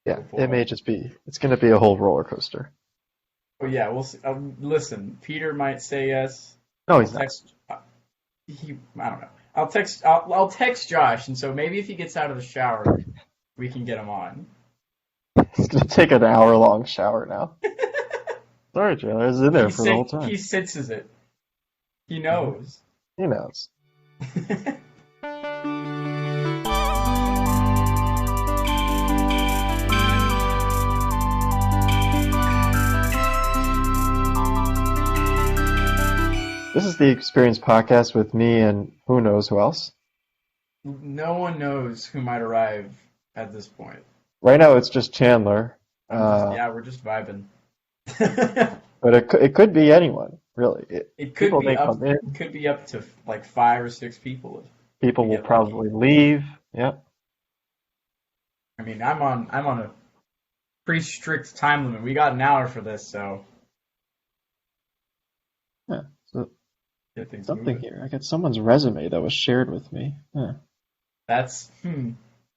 Yeah, it may just be. It's going to be a whole roller coaster. Oh yeah, we'll see. Listen, Peter might say yes. No, I'll he's not. text. I don't know. I'll text Josh, and so maybe if he gets out of the shower, we can get him on. He's going to take an hour-long shower now. Sorry, Chandler. I was in there for the whole He time. senses it. He Mhm. knows. He knows. This is the Experience Podcast with me and who knows who else. No one knows who might arrive at this point. Right now, it's just Chandler, We're just vibing. but it could be anyone, really. It could People be may up. come in. Could be up to like 5 or 6 people if People we will get lucky. probably leave. Yep. I mean, I'm on a pretty strict time limit. We got an hour for this, so Yeah. So get things something moving. here. I got someone's resume that was shared with me. Huh. That's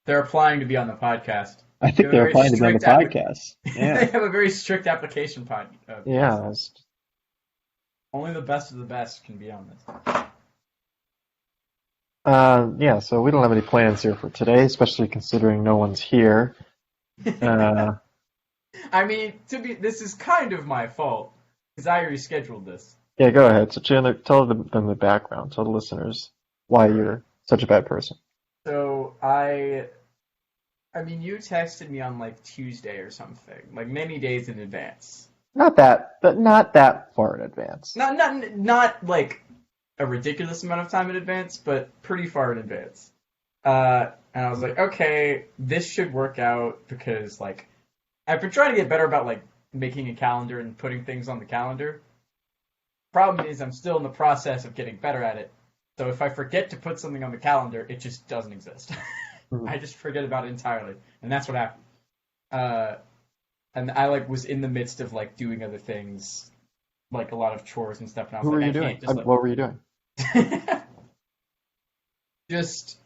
They're applying to be on the podcast. I They think have a they're very applying to be on the strict podcast. They Yeah. have a very strict application Yeah. process. Only the best of the best can be on this. Yeah, so we don't have any plans here for today, especially considering no one's here. Uh, I mean, this is kind of my fault because I rescheduled this. yeah, go ahead. So Chandler, tell them the background. Tell the listeners why All right. you're such a bad person. So I mean, you texted me on like Tuesday or something, like many days in advance. Not that, but not that far in advance. Not like a ridiculous amount of time in advance, but pretty far in advance. And I was like, okay, this should work out because like I've been trying to get better about like making a calendar and putting things on the calendar. Problem is, I'm still in the process of getting better at it. So if I forget to put something on the calendar, it just doesn't exist. Mhm. I just forget about it entirely, and that's what happened. Uh, and I like was in the midst of like doing other things, like a lot of chores and stuff, and I was Who were like, you I doing? can't just What were you doing? just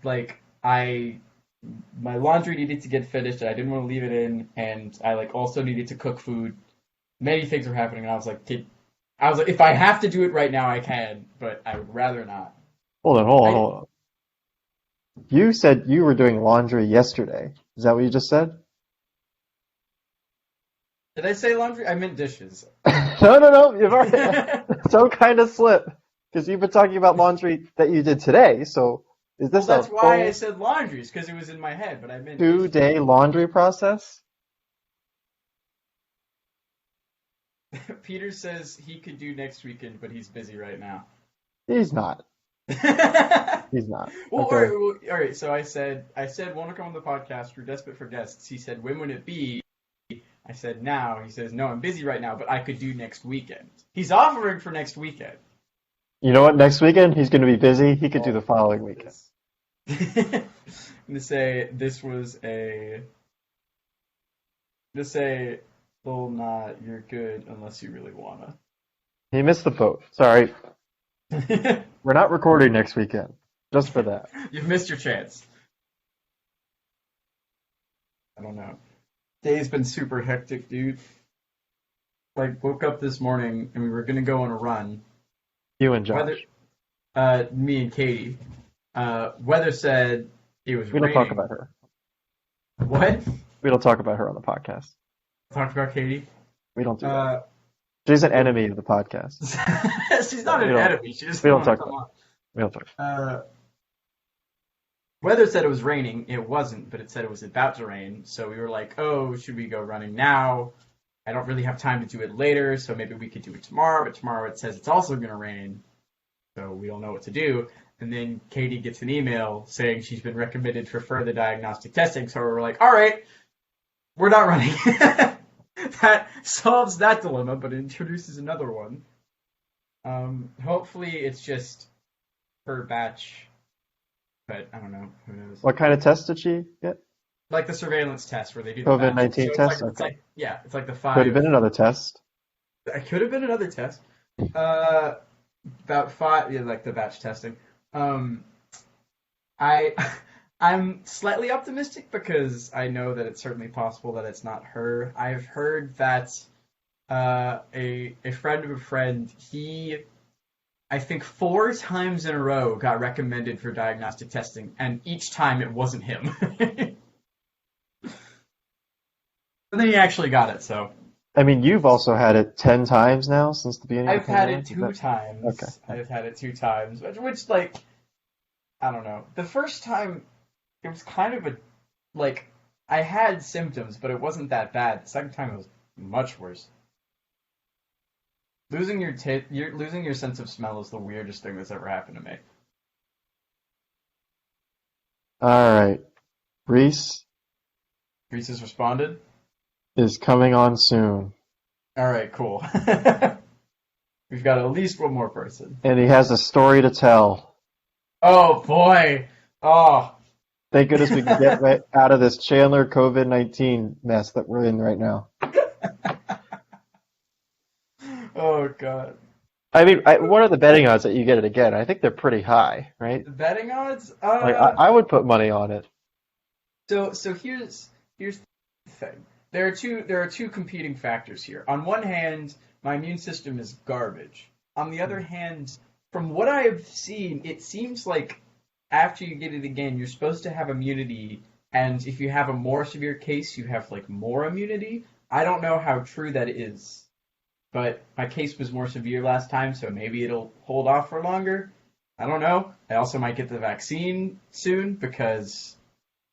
like my laundry needed to get finished, and I didn't want to leave it in, and I like also needed to cook food. Many things were happening, and I was like, if I have to do it right now, I can, but I would rather not. Hold on, I hold on. You said you were doing laundry yesterday. Is that what you just said? Did I say laundry? I meant dishes. No. You've already some kind of slip because you've been talking about laundry that you did today. So is Well, this a that's why I full said laundries, because it was in my head, but I meant dishes. 2-day laundry process? Peter says he could do next weekend, but he's busy right now. He's not. Well, He's not. all Okay. right, all right. So I said, want to come on the podcast. We're desperate for guests. He said, when would it be? I said, now. He says, no, I'm busy right now, but I could do next weekend. He's offering for next weekend. You know what? Next weekend he's going to be busy. He could do the Oh, following weekend. I'm gonna say this was a. Just say, well, nah, you're good unless you really wanna. He missed the boat. Sorry. We're not recording next weekend. Just for that. You've missed your chance. I don't know. Day's been super hectic, dude. Like, woke up this morning and we were gonna go on a run. You and Josh. Me and Katie. Weather said it was We don't raining. talk about her. What? We don't talk about her on the podcast. Talked about Katie. We don't do that. Uh, She's an enemy of the podcast. she's not an We don't- enemy. She just we don't doesn't talk wanna We don't talk. come on. Weather said it was raining. It wasn't, but it said it was about to rain. So we were like, oh, should we go running now? I don't really have time to do it later, so maybe we could do it tomorrow. But tomorrow it says it's also going to rain, so we don't know what to do. And then Katie gets an email saying she's been recommended for further diagnostic testing. So we're like, all right, we're not running. That solves that dilemma, but it introduces another one. Hopefully it's just per batch, but I don't know. Who knows? What kind of test did she get? Like the surveillance test where they do the COVID-19 batches. So test? It's Okay. yeah, it's like the Could have five. been another test. It could have been another test. About five, yeah, like the batch testing. I I'm slightly optimistic because I know that it's certainly possible that it's not her. I've heard that a friend of a friend, he I think 4 times in a row got recommended for diagnostic testing, and each time it wasn't him. And then he actually got it, so. I mean, you've also had it 10 times now since the beginning of I've the had pandemic? it two times. Okay. I've had it 2 times, which like, I don't know. The first time, it was kind of like, I had symptoms, but it wasn't that bad. The second time, it was much worse. Losing your sense of smell is the weirdest thing that's ever happened to me. All right. Reese Reese has responded. is coming on soon. All right, cool. We've got at least one more person. And he has a story to tell. Oh boy. Oh. Thank goodness we can get right out of this Chandler COVID-19 mess that we're in right now. Oh god. I mean, what are the betting odds that you get it again? I think they're pretty high, right? The betting odds? Like, I would put money on it. So here's the thing. There are two competing factors here. On one hand, my immune system is garbage. On the other hand, from what I've seen, it seems like after you get it again, you're supposed to have immunity, and if you have a more severe case, you have like more immunity. I don't know how true that is, but my case was more severe last time, so maybe it'll hold off for longer. I don't know. I also might get the vaccine soon because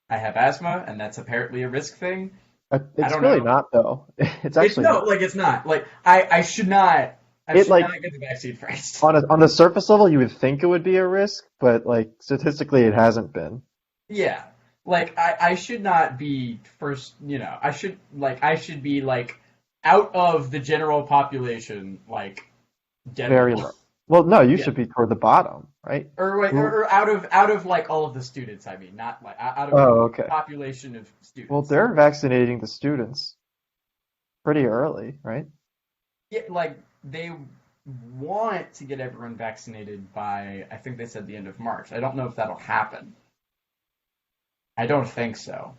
I have asthma, and that's apparently a risk thing. It's really not, though. It's actually not. It's not. Like I should not. I should not get the vaccine first. On the surface level, you would think it would be a risk, but like statistically, it hasn't been. Yeah, like I should not be first. You know, I should be like out of the general population, like very low. Well, no, you should be toward the bottom, right? Or out of like all of the students. I mean, not like out of the population of students. Well, they're vaccinating the students pretty early, right? Yeah, like they want to get everyone vaccinated by, I think they said the end of March. I don't know if that'll happen. I don't think so.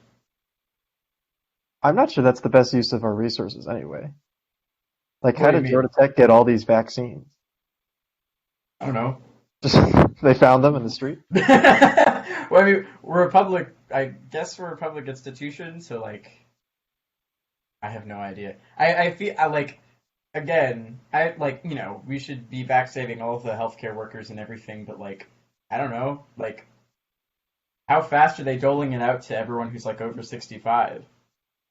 I'm not sure that's the best use of our resources anay. Like, how did Georgia Tech get all these vaccines? I don't know. Just they found them in the street? Well, I mean, I guess we're a public institution, so like, I have no idea. I feel like, again, we should be vaccinating all of the healthcare workers and everything, but like, I don't know, like, how fast are they doling it out to everyone who's like over 65?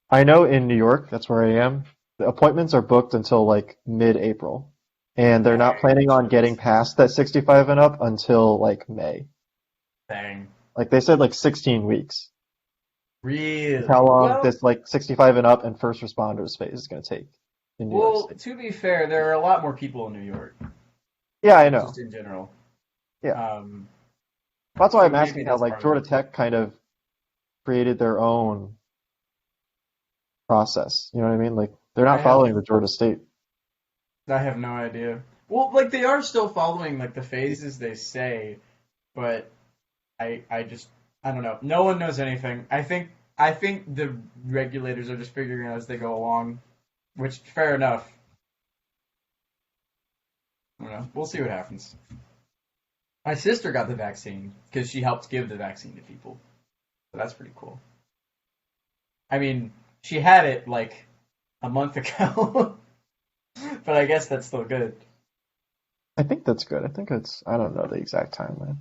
I know in New York, that's where I am, the appointments are booked until like mid-April. And they're not planning on getting past that 65 and up until like May. Dang. Like they said like 16 weeks. Really? How long this like 65 and up and first responders phase is going to take in New York State. To be fair, there are a lot more people in New York. Yeah, I know. Just in general. Yeah. That's why I'm asking how like Georgia Tech kind of created their own process. You know what I mean? Like they're not following the Georgia State. I have no idea. Well, like they are still following like the phases they say, but I don't know. No one knows anything. I think the regulators are just figuring out as they go along, which fair enough. I don't know. We'll see what happens. My sister got the vaccine because she helped give the vaccine to people, so that's pretty cool. I mean, she had it like a month ago. But I guess that's still good. I think that's good. I think I don't know the exact timeline.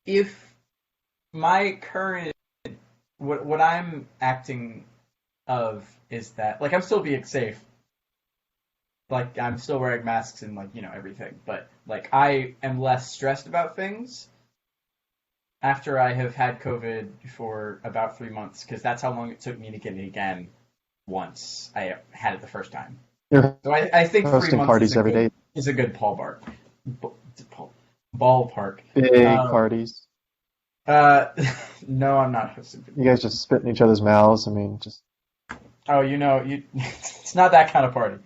If my current, what I'm acting of is that, like, I'm still being safe. Like, I'm still wearing masks and, like, everything. But, like, I am less stressed about things after I have had COVID for about 3 months, because that's how long it took me to get it again. Once I had it the first time. So I think 3 months is a good ballpark. Big parties. No, I'm not hosting. You guys just spit in each other's mouths. I mean, just. Oh, it's not that kind of party.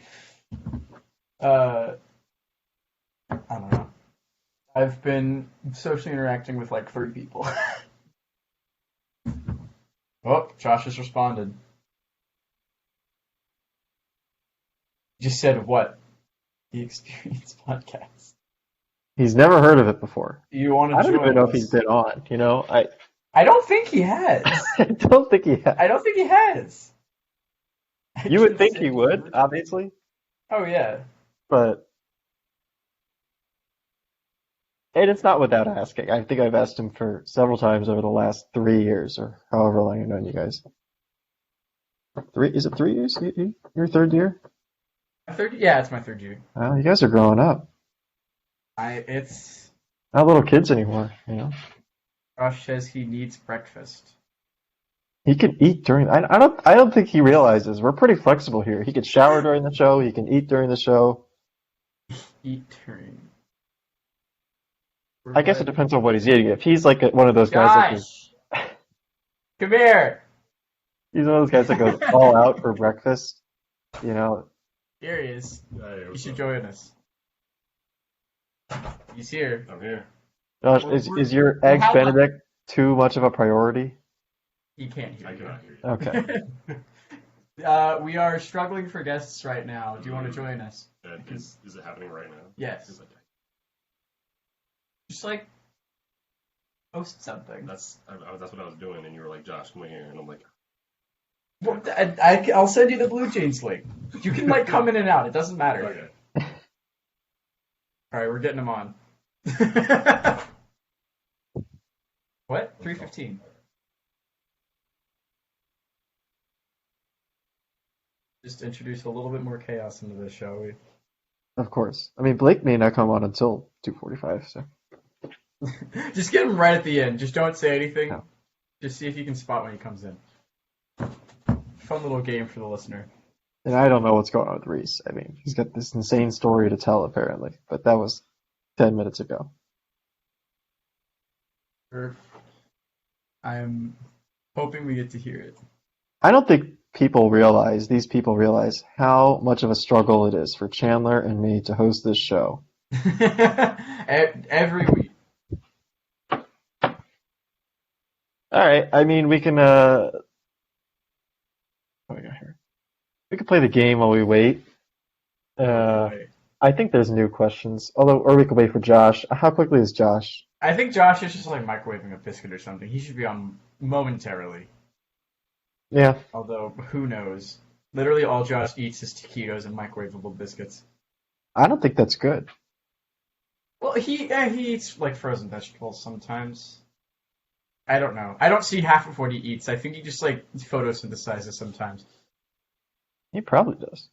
I don't know. I've been socially interacting with like 3 people. Oh, Josh has responded. Just said what? The Experience Podcast. He's never heard of it before. You want I to don't even join know if he's us? been on, you know? I don't think he has. I don't think he has. I don't think he has. I You would can think he send you the would, link. obviously, Oh yeah. but and it's not without asking. I think I've asked him for several times over the last 3 years or however long I've known you guys. Is it 3 years? Your third year? My third. Yeah, it's my third year. You guys are growing up. It's Not little kids anymore, you know? Josh says he needs breakfast. He could eat during. I don't think he realizes we're pretty flexible here. He could shower during the show. He can eat during the show. Eat during. I guess it depends on what he's eating. If he's like one of those guys that Josh, come here. he's one of those guys that goes all out for breakfast, you know. Here he is. Hey, You what's should up? join us. He's here. I'm here. Josh, We're- is your we're eggs how- Benedict too much of a priority? He can't hear I you. cannot hear you. Okay. We are struggling for guests right now. Do you want to join us? Is it happening right now? Yes. Is it- Just like post something. That's what I was doing, and you were like, Josh, come here, and I'm like, Well, I'll send you the Blue Jays link. You can like come in and out. It doesn't matter. okay. All right, we're getting him on. What? 3:15. Just introduce a little bit more chaos into this, shall we? Of course. I mean, Blake may not come on until 2:45. So Just get him right at the end. Just don't say anything. No. Just see if you can spot when he comes in. Fun little game for the listener. and I don't know what's going on with Reese. I mean, he's got this insane story to tell apparently, but that was 10 minutes ago. I'm hoping we get to hear it. I don't think these people realize how much of a struggle it is for Chandler and me to host this show. Every week. All right. I mean, we can what do we got here? We can play the game while we wait. I think there's new questions. Or we could wait for Josh. How quickly is Josh? I think Josh is just like microwaving a biscuit or something. He should be on momentarily. Yeah. Although, who knows? Literally all Josh eats is taquitos and microwavable biscuits. I don't think that's good. Well, he eats like frozen vegetables sometimes. I don't know. I don't see half of what he eats. I think he just like photosynthesizes sometimes. He probably does.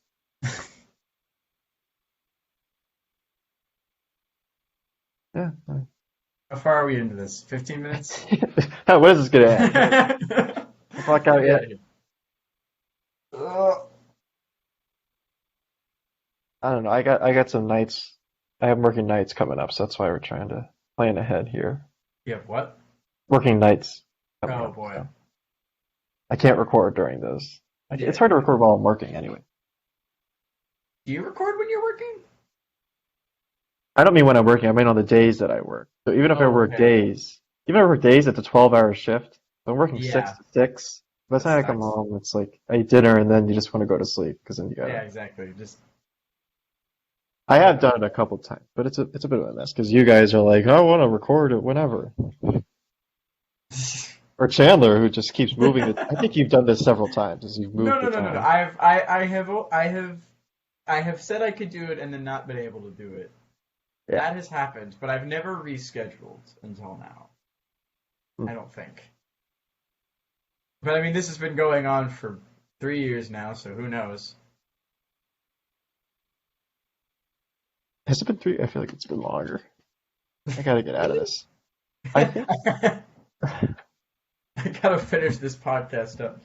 Yeah. How far are we into this? 15 minutes? What is this gonna end? Fuck out yet. I don't know. I got some nights. I have working nights coming up, so that's why we're trying to plan ahead here. You have what? Working nights. coming Oh up, boy. so I can't record during those. It's hard to record while I'm working anyway. Do you record when you're working? I don't mean when I'm working. I mean on the days that I work. So even if I Oh, work okay. days, it's a 12-hour shift. So I'm working 6 Yeah. to 6. By the time I come sucks. home, it's like I eat dinner and then you just want to go to sleep because then you got. Yeah, exactly. Just I have done it a couple times, but it's a bit of a mess because you guys are like, I want to record it whenever. Or Chandler, who just keeps moving it. I think you've done this several times as you've moved no. the time. I have said I could do it and then not been able to do it. Yeah. That has happened, but I've never rescheduled until now. Hmm. I don't think. But I mean, this has been going on for 3 years now, so who knows? Has it been 3? I feel like it's been longer. I gotta get out of this. I think I gotta finish this podcast up.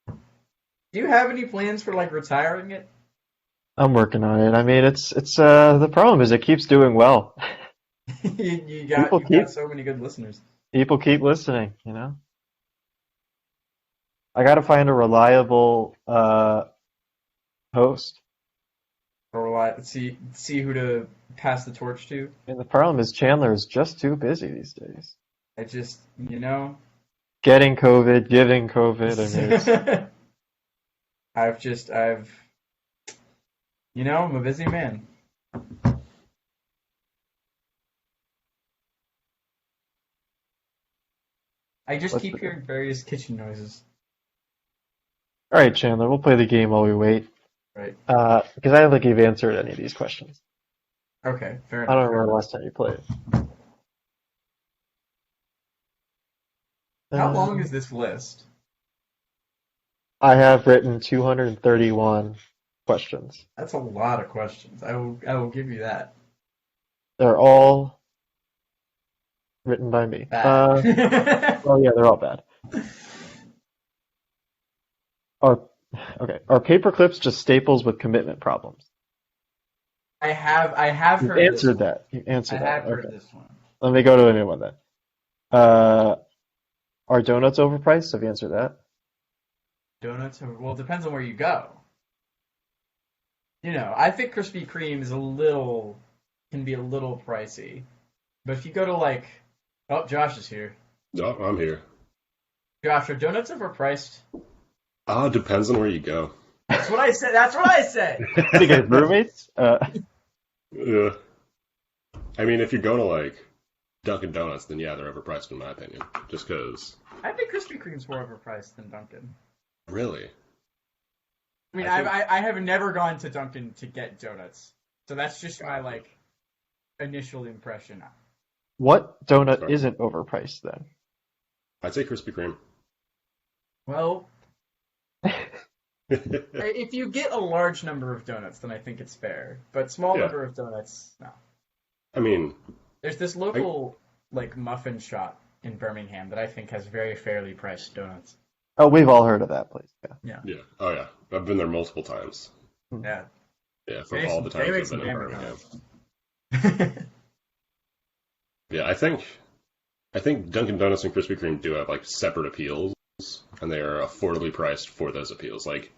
Do you have any plans for like retiring it? I'm working on it. I mean, it's the problem is it keeps doing well. you People got so many good listeners. People keep listening, you know? I gotta find a reliable host. Or will I see who to pass the torch to? And the problem is Chandler is just too busy these days. I just, Getting COVID, giving COVID. I mean, it's, I'm a busy man. I just keep hearing various kitchen noises. all right, Chandler, we'll play the game while we wait. Right. Because I don't think you've answered any of these questions. Okay, fair I enough. don't remember the last time you played. How long is this list? I have written 231 questions. That's a lot of questions. I will give you that. They're all written by me. Bad. Oh yeah, they're all bad. Are paper clips just staples with commitment problems? I have You heard answered this that. You answered one. I have that. heard Okay. this one. Let me go to a new one then. Are donuts overpriced? Have you answered that? Donuts well, it depends on where you go. I think Krispy Kreme can be a little pricey. But if you go to Josh is here. No, I'm here. Josh, are donuts overpriced? Depends on where you go. That's what I said. That's what I said. You guys roommates? Yeah. I mean, if you go to Dunkin' Donuts, then yeah, they're overpriced in my opinion. Just because. I think Krispy Kreme's more overpriced than Dunkin'. Really? I mean, I think- I have never gone to Dunkin' to get donuts, so that's just my initial impression. What donut Sorry. isn't overpriced then? I'd say Krispy Kreme. Well, if you get a large number of donuts, then I think it's fair. But small Yeah. number of donuts, no. I mean, There's this local muffin shop in Birmingham that I think has very fairly priced donuts. Oh, we've all heard of that place. Yeah. yeah. Oh yeah. I've been there multiple times. Yeah. Yeah, from They all make the some- they make times I've been in some Birmingham. hamburgers. Yeah, I think Dunkin' Donuts and Krispy Kreme do have separate appeals, and they are affordably priced for those appeals. Like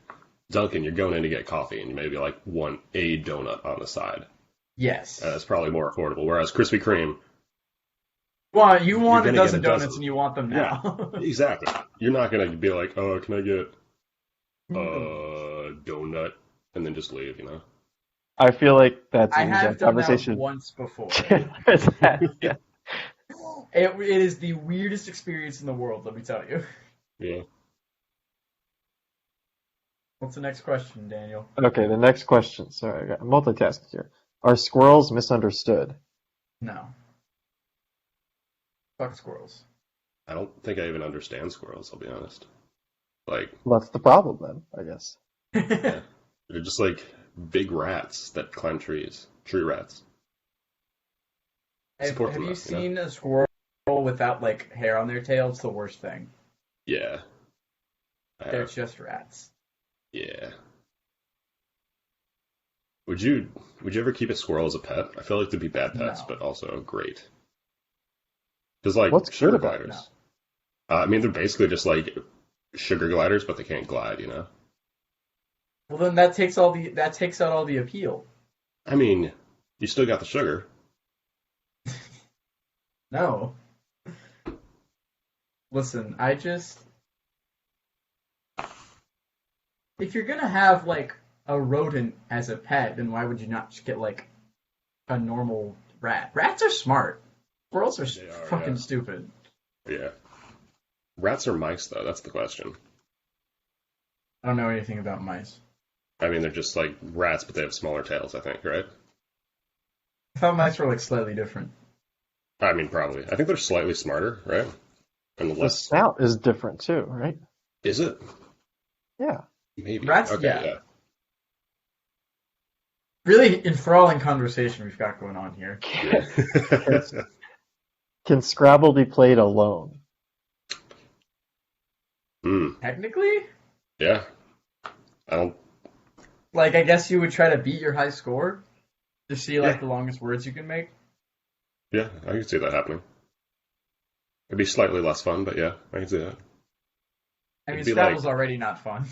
Dunkin', you're going in to get coffee, and you maybe want a donut on the side. Yes. It's probably more affordable. Whereas Krispy Kreme, Well, you want a gonna get dozen a dozen. donuts and you want them now. exactly, you're not gonna be like, oh, can I get a donut, and then just leave, I feel like that's I an have exact done conversation. that once before. Yeah. It is the weirdest experience in the world, let me tell you. Yeah. What's the next question, Daniel? Okay, the next question. Sorry, I got multitasking here. Are squirrels misunderstood? No. Fuck squirrels. I don't think I even understand squirrels. I'll be honest. Well, that's the problem then, I guess. Yeah, they're just big rats that climb trees. Tree rats. Have Support them, you you know? seen a squirrel without hair on their tail? It's the worst thing. Yeah. They're just rats. Yeah. Would you ever keep a squirrel as a pet? I feel like they'd be bad pets, No. but also great. Because What's sugar good about it? gliders. I mean, they're basically just sugar gliders, but they can't glide. Well, then that takes out all the appeal. I mean, you still got the sugar. No. Listen, if you're gonna have a rodent as a pet, then why would you not just get a normal rat? Rats are smart. Squirrels are They are, fucking yeah. stupid. Yeah. Rats or mice, though? That's the question. I don't know anything about mice. I mean, they're just rats, but they have smaller tails, I think, right? I thought mice were slightly different. I mean, probably. I think they're slightly smarter, right? And The less. snout is different too, right? Is it? Yeah. Maybe. Rats, Okay, yeah. Really enthralling conversation we've got going on here. yeah. Can Scrabble be played alone? Technically? Yeah. I don't. I guess you would try to beat your high score to see Yeah. the longest words you can make. Yeah, I can see that happening. It'd be slightly less fun, but yeah, I can see that. I mean, It'd be Scrabble's already not fun.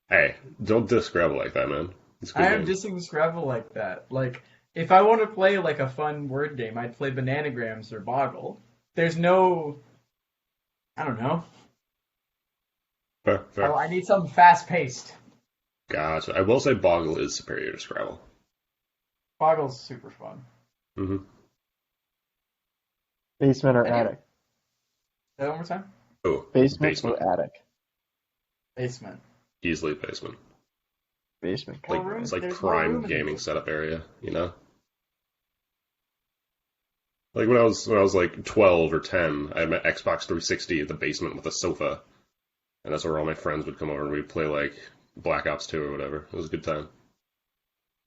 Hey, don't diss Scrabble like that, man. It's a good I am game. dissing Scrabble like that. Like, if I want to play like a fun word game, I'd play Bananagrams or Boggle. There's no, I don't know. Fair, Oh, fair. I need something fast paced. Gotcha. I will say Boggle is superior to Scrabble. Boggle's super fun. Mm-hmm. Basement or Anyway. attic? Say that one more time. Oh, Basement or attic? Basement. easily basement. Basement. More Like room- it's like there's more prime room in gaming the- setup area, you know? Like when I was like 12 or 10, I had my Xbox 360 at the basement with a sofa, and that's where all my friends would come over and we'd play like Black Ops 2 or whatever. It was a good time.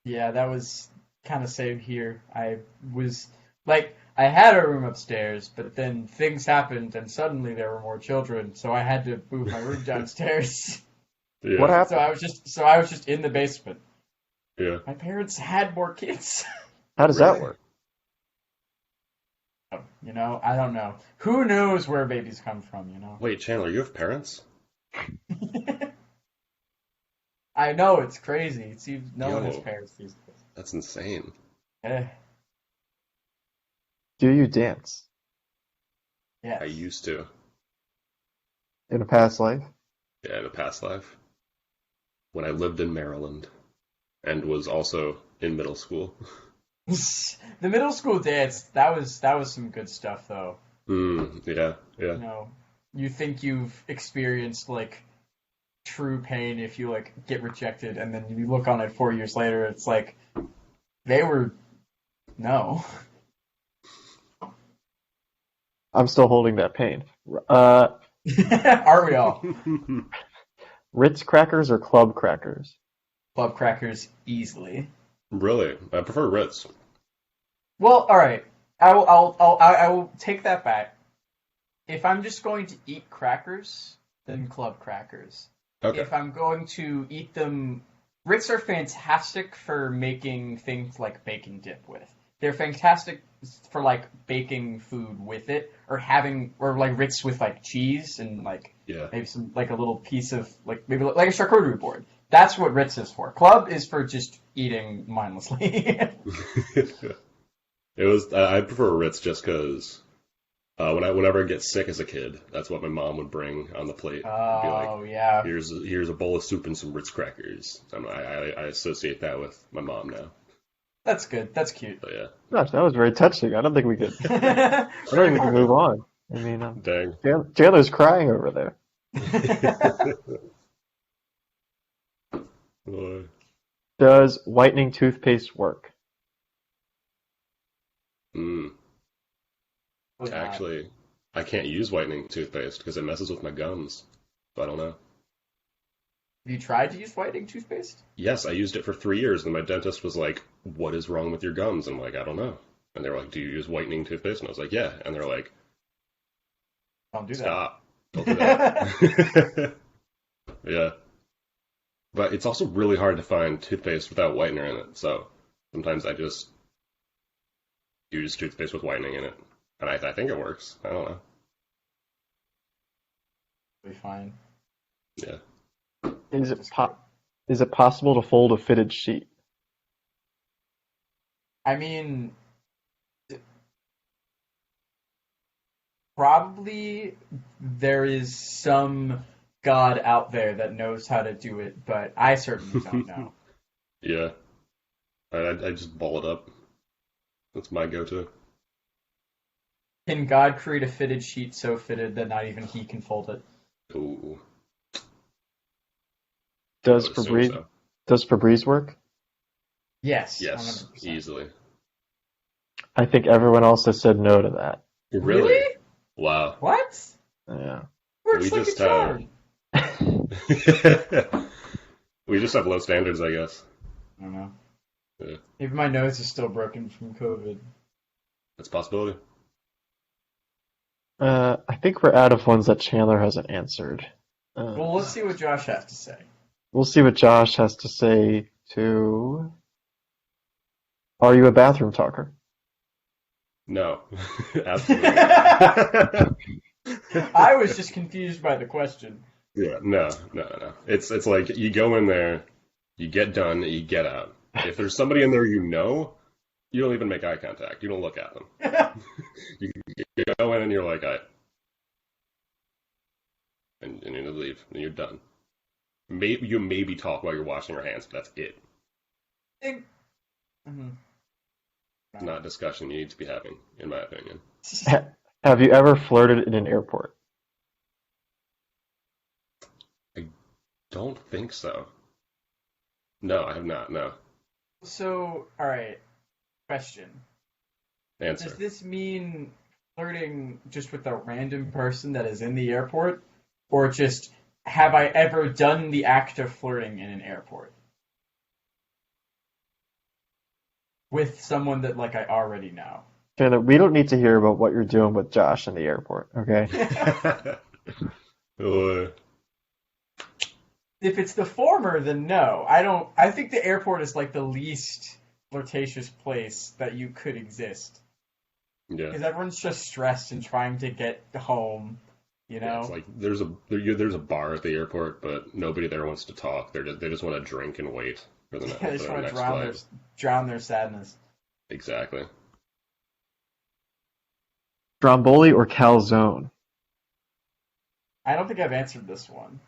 Yeah, that was kind of same here. I was like, I had a room upstairs, but then things happened, and suddenly there were more children, so I had to move my room downstairs. Yeah. What happened? So I was just in the basement. Yeah. My parents had more kids. How does Really? that work? You know, I don't know. Who knows where babies come from, you know? Wait, Chandler, you have parents? I know, it's crazy. It seems no one has Yo. parents these days. That's insane. Eh, Do you dance yes. I used to. in a past life? Yeah, in a past life. When I lived in Maryland and was also in middle school. The middle school dance, that was some good stuff, though. Yeah, yeah. You know, you think you've experienced, like, true pain if you, like, get rejected, and then you look on it 4 years later, it's like, they were, no. I'm still holding that pain. Aren't we all? Ritz crackers or club crackers? Club crackers, easily. Really? I prefer Ritz. Well, all right. I will take that back. If I'm just going to eat crackers, then club crackers. Okay. If I'm going to eat them, Ritz are fantastic for making things like bacon dip with. They're fantastic for like baking food with it, or like Ritz with like cheese and like Yeah. maybe some like a little piece of like maybe like a charcuterie board. That's what Ritz is for. Club is for just eating mindlessly. It was. I prefer Ritz just because whenever I get sick as a kid, that's what my mom would bring on the plate. It'd be like, Oh yeah. here's a bowl of soup and some Ritz crackers. I associate that with my mom now. That's good. That's cute. But yeah, Gosh, that was very touching. I don't think we could. I don't think we can move on. I mean, dang. Chandler's crying over there. Boy. Does whitening toothpaste work? Actually, I can't use whitening toothpaste because it messes with my gums. So I don't know. Have you tried to use whitening toothpaste? Yes, I used it for 3 years, and my dentist was like, "What is wrong with your gums?" And I'm like, "I don't know." And they were like, "Do you use whitening toothpaste?" And I was like, "Yeah." And they're like, Don't do that. "Stop! Don't do that." Yeah. But it's also really hard to find toothpaste without whitener in it. So sometimes I just use toothpaste with whitening in it, and I think it works. I don't know. Be fine. Yeah. Is it possible to fold a fitted sheet? I mean, probably there is some god out there that knows how to do it, but I certainly don't know. Yeah. I just ball it up. That's my go-to. Can God create a fitted sheet so fitted that not even he can fold it? Ooh. Does I would assume Febreze so. does Febreze work? Yes. Yes, 100%. easily. I think everyone else has said no to that. Really? Wow. What? Yeah. Works We like just a charm. We just have low standards, I guess. I don't know. Yeah. Maybe my nose is still broken from COVID. That's a possibility. I think we're out of ones that Chandler hasn't answered. Well, let's see what Josh has to say. We'll see what Josh has to say to. Are you a bathroom talker? No. Absolutely. I was just confused by the question. Yeah, no. It's like you go in there, You get done, you get out. If there's somebody in there you don't even make eye contact. You don't look at them. You go in and you're like, and you leave, and you're done. You maybe talk while you're washing your hands, but that's it. Mhm. It's not a discussion you need to be having, in my opinion. Have you ever flirted in an airport? I don't think so. No, I have not. No. So, all right. Question. Answer. Does this mean flirting just with a random person that is in the airport? Or just, have I ever done the act of flirting in an airport? With someone that, like, I already know. Chandler, we don't need to hear about what you're doing with Josh in the airport, okay? If it's the former, then no. I think the airport is, like, the least flirtatious place that you could exist. Yeah. Because everyone's just stressed and trying to get home, you know? Yeah, it's like there's a bar at the airport, but nobody there wants to talk. They just want to drink and wait for the They just want next to flight. drown their sadness. Exactly. Stromboli or calzone? I don't think I've answered this one.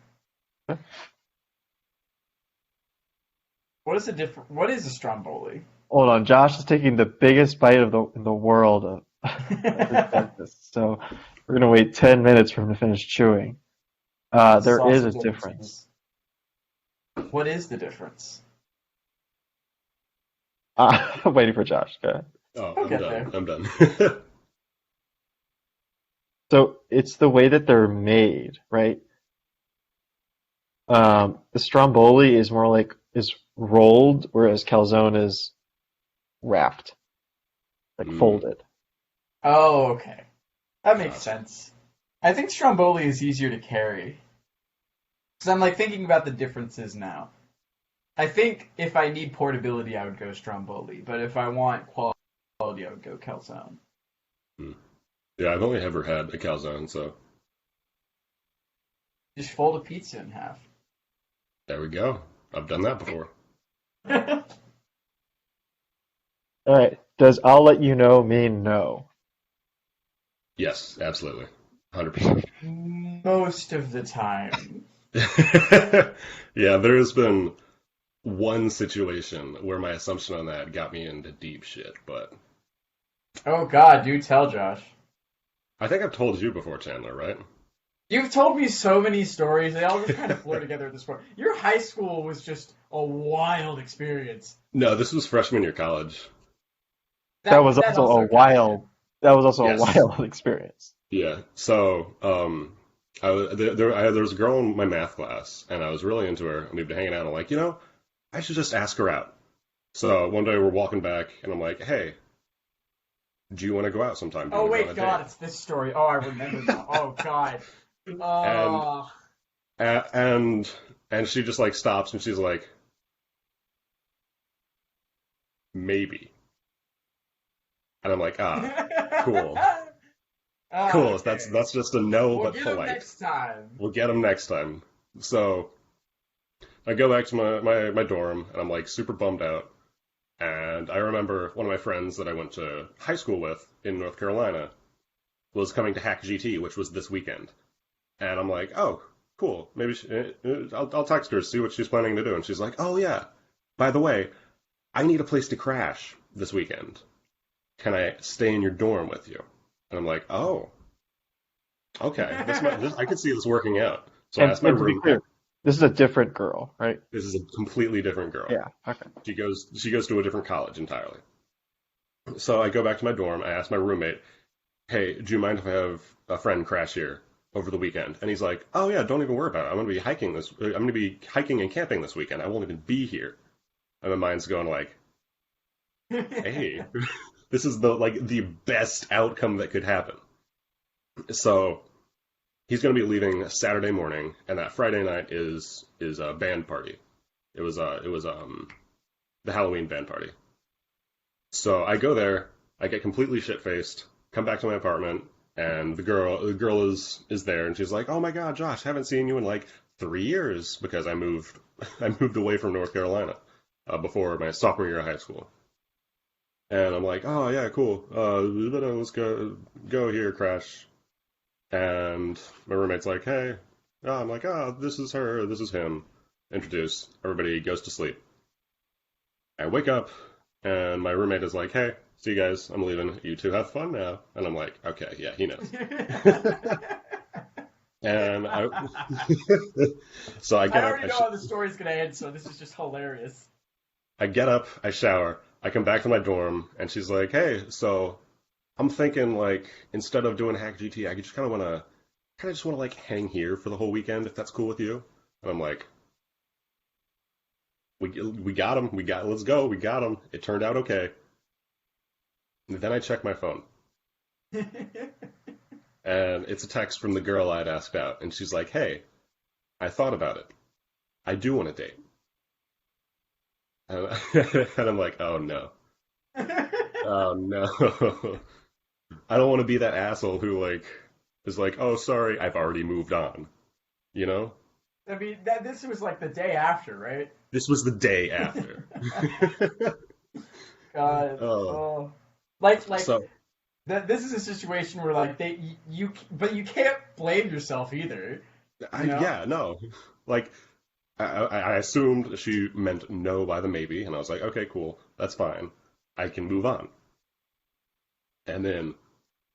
Huh? What is a stromboli? Hold on, Josh is taking the biggest bite in the world of this breakfast, so we're gonna wait 10 minutes for him to finish chewing. There is a Sausage and difference. cheese. What is the difference? I'm waiting for Josh. Okay. Oh, I'll I'm get done. there. I'm done. So it's the way that they're made, right? The stromboli is more like is rolled, whereas calzone is wrapped, like folded. Oh, okay. That makes Gotcha. sense. I think stromboli is easier to carry. Because I'm like thinking about the differences now. I think if I need portability, I would go stromboli. But if I want quality, I would go calzone. Yeah, I've only ever had a calzone, so Just fold a pizza in half. there we go. I've done that before. All right. Does "I'll let you know" mean no? Yes, absolutely. 100%. Most of the time. Yeah, there's been one situation where my assumption on that got me into deep shit, but Oh God, do tell, Josh. I think I've told you before, Chandler, right? You've told me so many stories. They all just kind of flow together at this point. Your high school was just a wild experience. No, this was freshman year college. That was also a wild. That was also a Yes. wild experience. Yeah. So, there was a girl in my math class, and I was really into her, and we've been hanging out. And I'm like, I should just ask her out. So one day we're walking back, and I'm like, hey, do you want to go out sometime? Do you Oh wanna go wait, on a God, date? it's this story. Oh, I remember now. Oh God. Oh. And she just like stops, and she's like, maybe. And I'm like, cool. Oh, Cool. okay. That's just a no, We'll but get 'em polite. next time. We'll get them next time. So I go back to my dorm, and I'm like super bummed out. And I remember one of my friends that I went to high school with in North Carolina was coming to Hack GT, which was this weekend. And I'm like, oh, cool. Maybe I'll text her, see what she's planning to do. And she's like, oh yeah, by the way, I need a place to crash this weekend. Can I stay in your dorm with you? And I'm like, oh, okay. I could see this working out. So I And, asked my and to be roommate. clear, this is a different girl, right? This is a completely different girl. Yeah. Okay. She goes to a different college entirely. So I go back to my dorm. I ask my roommate, hey, do you mind if I have a friend crash here over the weekend? And he's like, oh yeah, don't even worry about it. I'm going to be hiking and camping this weekend. I won't even be here. And my mind's going like, hey, this is the best outcome that could happen. So he's going to be leaving Saturday morning, and that Friday night is a band party. It was the Halloween band party. So I go there, I get completely shit-faced, come back to my apartment, and the girl is there, and she's like, oh my God, Josh, haven't seen you in like 3 years, because I moved I moved away from North Carolina before my sophomore year of high school. And I'm like, oh yeah, cool. Let's go here, crash. And my roommate's like, hey. I'm like, oh, this is her, this is him. Introduce. Everybody goes to sleep. I wake up, and my roommate is like, hey, see you guys, I'm leaving. You two have fun now. And I'm like, okay, yeah, he knows. And so I get I up. already know how the story's gonna end, so this is just hilarious. I get up, I shower, I come back to my dorm, and she's like, hey, so I'm thinking, like, instead of doing Hack GT, I just kind of just want to, like, hang here for the whole weekend, if that's cool with you. And I'm like, we got him, let's go, we got him. It turned out okay. And then I check my phone, and it's a text from the girl I'd asked out, and she's like, hey, I thought about it. I do want to date. And, and I'm like, oh no. Oh no. I don't want to be that asshole who, like, is like, oh, sorry, I've already moved on. You know? I mean, this was like the day after, right? This was the day after. God. Oh. Oh. Like, So, this is a situation where, like, but you can't blame yourself either. You know? yeah, no. Like, I assumed she meant no by the maybe, and I was like, okay, cool, that's fine. I can move on. And then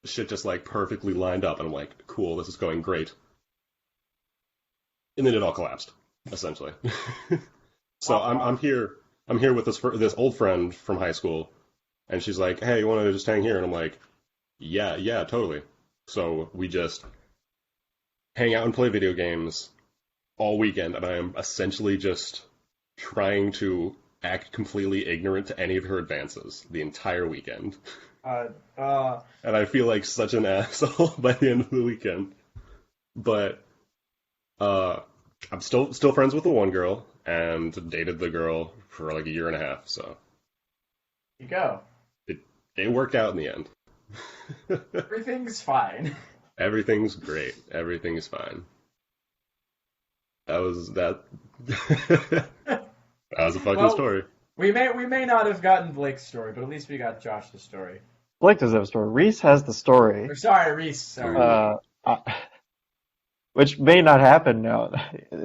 shit just, like, perfectly lined up, and I'm like, cool, this is going great. And then it all collapsed, essentially. So I'm here with this old friend from high school, and she's like, hey, you want to just hang here? And I'm like, yeah, totally. So we just hang out and play video games all weekend, and I am essentially just trying to act completely ignorant to any of her advances the entire weekend. And I feel like such an asshole by the end of the weekend. But I'm still friends with the one girl, and dated the girl for like a year and a half, so You go. it worked out in the end. Everything's fine. Everything's great. Everything's fine. That was that. That was a fucking story. We may not have gotten Blake's story, but at least we got Josh's story. Blake does have a story. Reese has the story. Or sorry, Reese. Sorry. Which may not happen now.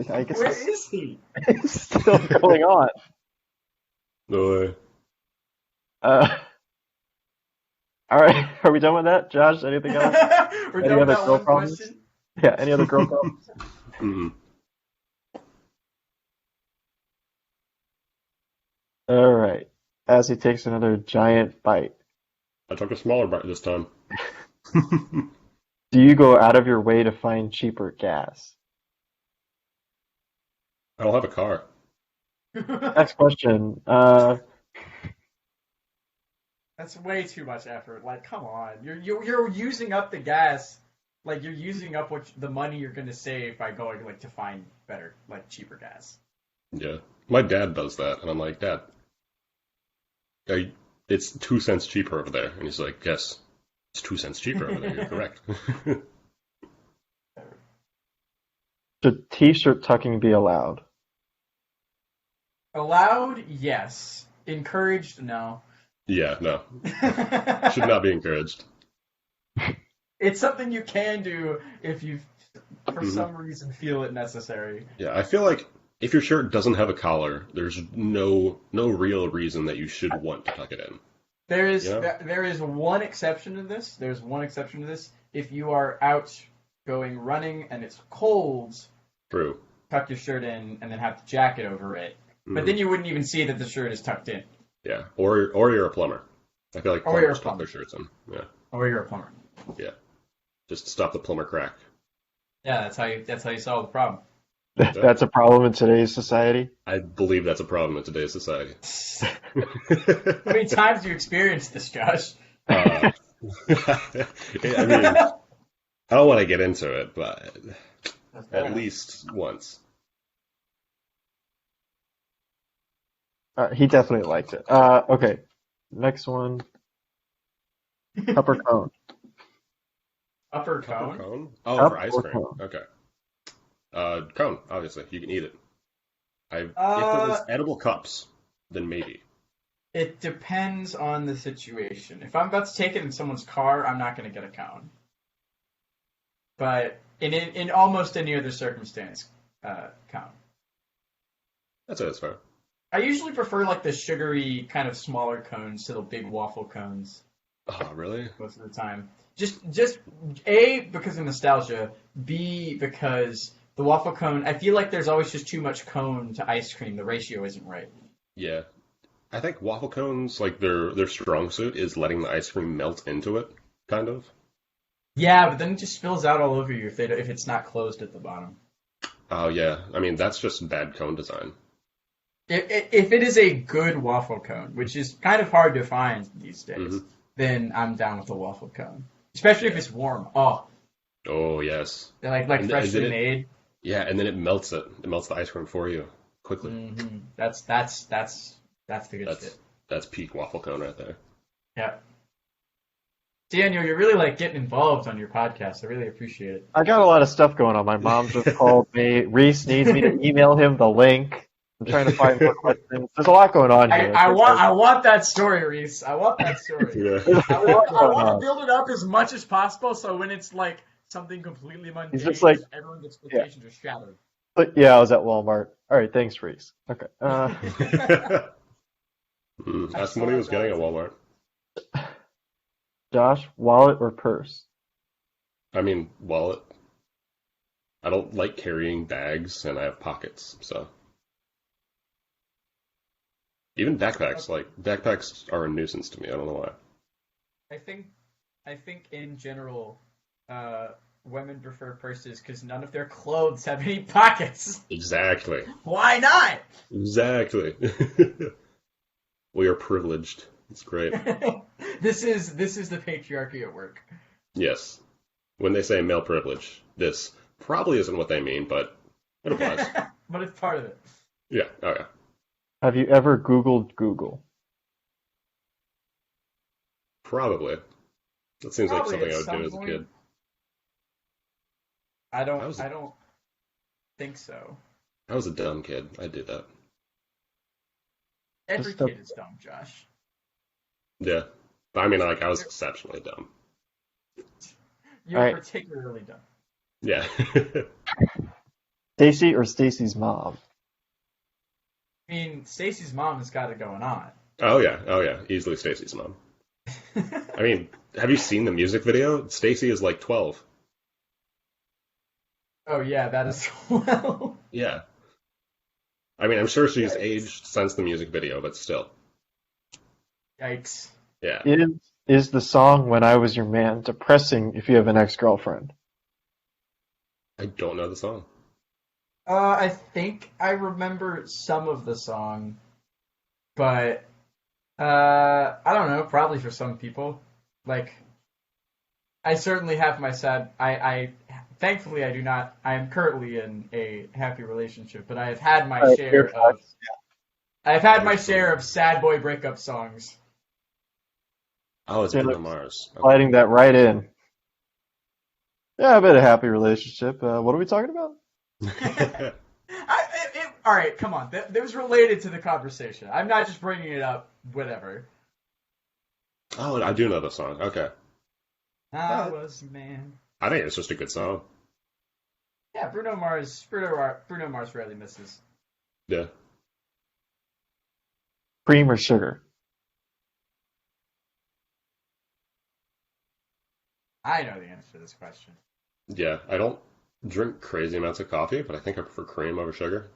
I guess Where is he? it's still going on. No way. All right, are we done with that, Josh? Anything else? We're Any done with other that girl one problems? question. Yeah, any other girl problems? Mm-mm. All right. As he takes another giant bite, I took a smaller bite this time. do you go out of your way to find cheaper gas? I don't have a car. Next question. That's way too much effort. Like, come on, you're using up the gas. Like, you're using up the money you're gonna save by going, like, to find better, like, cheaper gas. Yeah. My dad does that, and I'm like, Dad, it's 2 cents cheaper over there. And he's like, yes, it's 2 cents cheaper over there. You're correct. Should t-shirt tucking be allowed? Allowed, yes. Encouraged, no. Yeah, no. Should not be encouraged. It's something you can do if you, for some reason, feel it necessary. Yeah, I feel like if your shirt doesn't have a collar, there's no real reason that you should want to tuck it in. There is You know? there is one exception to this. There's one exception to this. If you are out going running and it's cold, True. tuck your shirt in and then have the jacket over it. But then you wouldn't even see that the shirt is tucked in. Yeah, or you're a plumber. I feel like Or you're a plumbers tuck plumber. their shirts in. Yeah, Or you're a plumber. yeah. Just stop the plumber crack. Yeah, that's how you solve the problem. That's a problem in today's society. I believe that's a problem in today's society. How many times have you experienced this, Josh? I mean, I don't want to get into it, but at least once. He definitely liked it. Okay, next one. Upper cone. Upper cone? Cone? Oh, Cup for ice or cream. cone? Okay. Cone, obviously. You can eat it. If it was edible cups, then maybe. It depends on the situation. If I'm about to take it in someone's car, I'm not going to get a cone. But in almost any other circumstance, cone. That's fair. I usually prefer like the sugary kind of smaller cones to the big waffle cones Oh, really? most of the time. Just A, because of nostalgia. B, because the waffle cone, I feel like there's always just too much cone to ice cream. The ratio isn't right. Yeah. I think waffle cones, like their strong suit is letting the ice cream melt into it, kind of. Yeah, but then it just spills out all over you if it's not closed at the bottom. Oh yeah. I mean, that's just bad cone design. If it is a good waffle cone, which is kind of hard to find these days, Mhm. then I'm down with a waffle cone. Especially if it's warm. Oh, Oh yes. like And freshly then made. yeah, and then it melts it. It melts the ice cream for you quickly. That's the good That's shit. that's peak waffle cone right there. Yeah. Daniel, you're really like getting involved on your podcast. I really appreciate it. I got a lot of stuff going on. My mom just called me. Reese needs me to email him the link. I'm trying to find more questions. There's a lot going on here. I want that story, Reese. I want that story. Yeah. I want to build it up as much as possible, so when it's like something completely mundane, He's just like, everyone's expectations are shattered. But yeah, I was at Walmart. All right, thanks, Reese. Okay. Ask him what he was getting at Walmart. Josh, wallet or purse? I mean, wallet. I don't like carrying bags, and I have pockets, so. Even backpacks, like, backpacks are a nuisance to me. I don't know why. I think in general, women prefer purses because none of their clothes have any pockets. Exactly. Why not? Exactly. We are privileged. It's great. This is the patriarchy at work. Yes. When they say male privilege, this probably isn't what they mean, but it applies. But it's part of it. Yeah. Oh, yeah. Have you ever Googled Google? Probably. That seems like Probably something I at would some do as a point. kid. I I was don't think so. I was a dumb kid. I did that. Every Just a- kid is dumb, Josh. Yeah. But I mean, like, I was exceptionally dumb. You're All right. particularly dumb. Yeah. Stacy or Stacy's mom? I mean, Stacy's mom has got it going on. Oh, yeah. Oh, yeah. Easily Stacy's mom. I mean, have you seen the music video? Stacy is like 12. Oh yeah, that is well. Yeah. I mean, I'm sure she's Yikes. aged since the music video, but still. Yikes. Yeah. Is the song "When I Was Your Man" depressing if you have an ex-girlfriend? I don't know the song. I think I remember some of the song, but I don't know. Probably for some people, like I certainly have my sad. I thankfully I do not. I am currently in a happy relationship, but I have had my share of. I have had my share of sad boy breakup songs. Oh, it's Yeah, Bruno Mars. Okay. Sliding that right in. Yeah, I've had a happy relationship. What are we talking about? All right, come on. That was related to the conversation. I'm not just bringing it up. Whatever. Oh, I do know the song. Okay. I was man. I think it's just a good song. Yeah, Bruno Mars rarely misses. Yeah. Cream or sugar? I know the answer to this question. Yeah. I don't drink crazy amounts of coffee, but I think I prefer cream over sugar.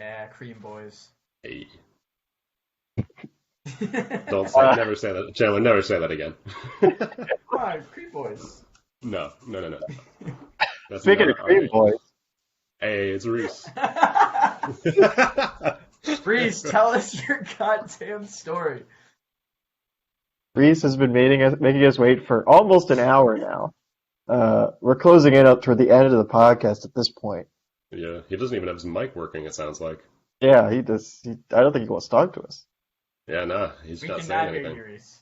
Yeah, cream boys. Hey. Don't say, never say that. Chandler, never say that again. Come on, cream boys. No. That's Speaking not of cream right. boys, Hey, it's Reese. Reese, tell us your goddamn story. Reese has been making us wait for almost an hour now. We're closing in up toward the end of the podcast at this point. Yeah, he doesn't even have his mic working, it sounds like. Yeah, he does. I don't think he wants to talk to us. Yeah, nah, he's We not cannot saying hear anything. you, Reese.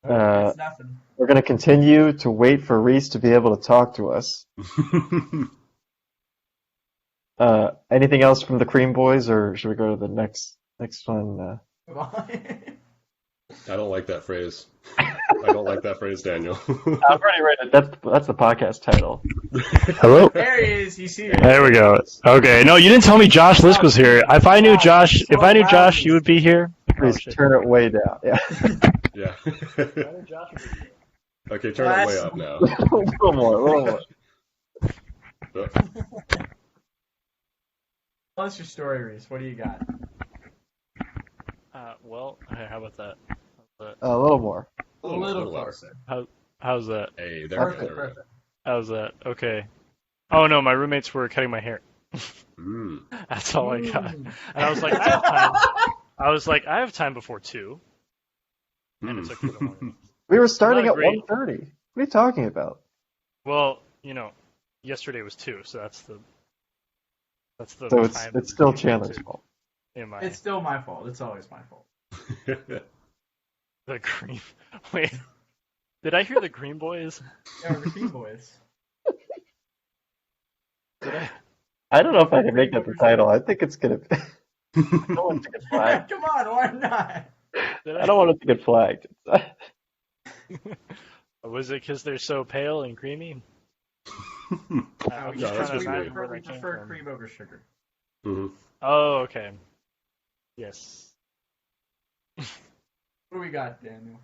Uh, It's nothing. we're going to continue to wait for Reese to be able to talk to us. Anything else from the Cream Boys, or should we go to the next one? Come on. I don't like that phrase. I don't like that phrase, Daniel. I've already read it. That's the podcast title. Hello? There he is. He's here. There we go. Okay. No, you didn't tell me Josh Lisk was here. If I knew Josh, you would be here. Reese, turn it way down. Yeah. Yeah. Okay, turn it way up now. a little more. Tell us your story, Reese. What do you got? Well, how about that? A little more. A little louder. closer. How's that? Hey, there. Perfect, there. perfect. How's that? Okay. Oh no, my roommates were cutting my hair. Mm. That's all I got. And I was like, I have time. I have time before 2. And it took me longer. We were starting Not at great. 1:30. What are you talking about? Well, yesterday was 2, so that's the So time it's still between Chandler's 2 fault. in my It's still my fault. It's always my fault. the cream. Wait, did I hear the Green Boys? Yeah, we're the Cream Boys. Did I? I don't know if I can make that the title. I think it's gonna. I don't want it to get flagged. Come on, why not? I don't want it to get flagged. Was it because they're so pale and creamy? No, I'm we just that's trying to just imagine weird. where we that came prefer from. cream over sugar. Mhm. Oh, okay. Yes. What do we got, Daniel?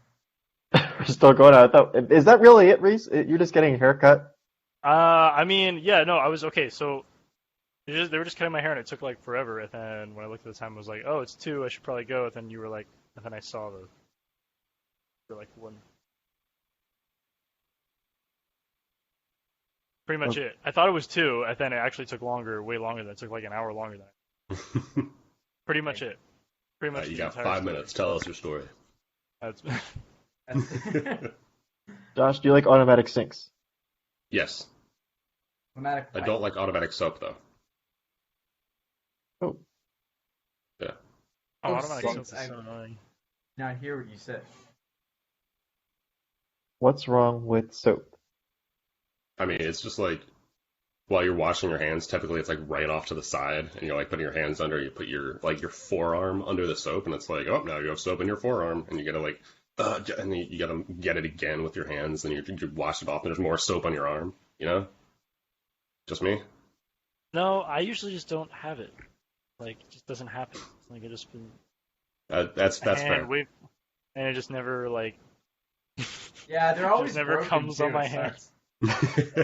We're still going on. Is that really it, Reese? You're just getting a haircut? I mean, yeah, no, I was okay. So they were just cutting my hair, and it took like forever. And then when I looked at the time, I was like, "Oh, it's 2. I should probably go." And then you were like, and then I saw for like 1. Pretty much it. I thought it was 2, and then it actually took longer, way longer than it took like an hour longer than. Pretty much it. Pretty much. You the got entire 5 story. minutes. Tell us your story. That's, Josh, do you like automatic sinks? Yes. Automatic I pipe. don't like automatic soap, though. Oh. Yeah. oh, Oh, automatic sinks, soap is so annoying. Now I hear what you said. What's wrong with soap? I mean, it's just like, while you're washing your hands, typically it's like right off to the side, and you're like putting your hands under, you put your forearm under the soap, and it's like, oh, now you have soap in your forearm, and you gotta like, and then you gotta get it again with your hands, and you wash it off, and there's more soap on your arm, you know? Just me? No, I usually just don't have it. Like, it just doesn't happen. Like, it just been. That's fair. And it just never like. Yeah, they're always never broken, comes on too, my it hand. sucks.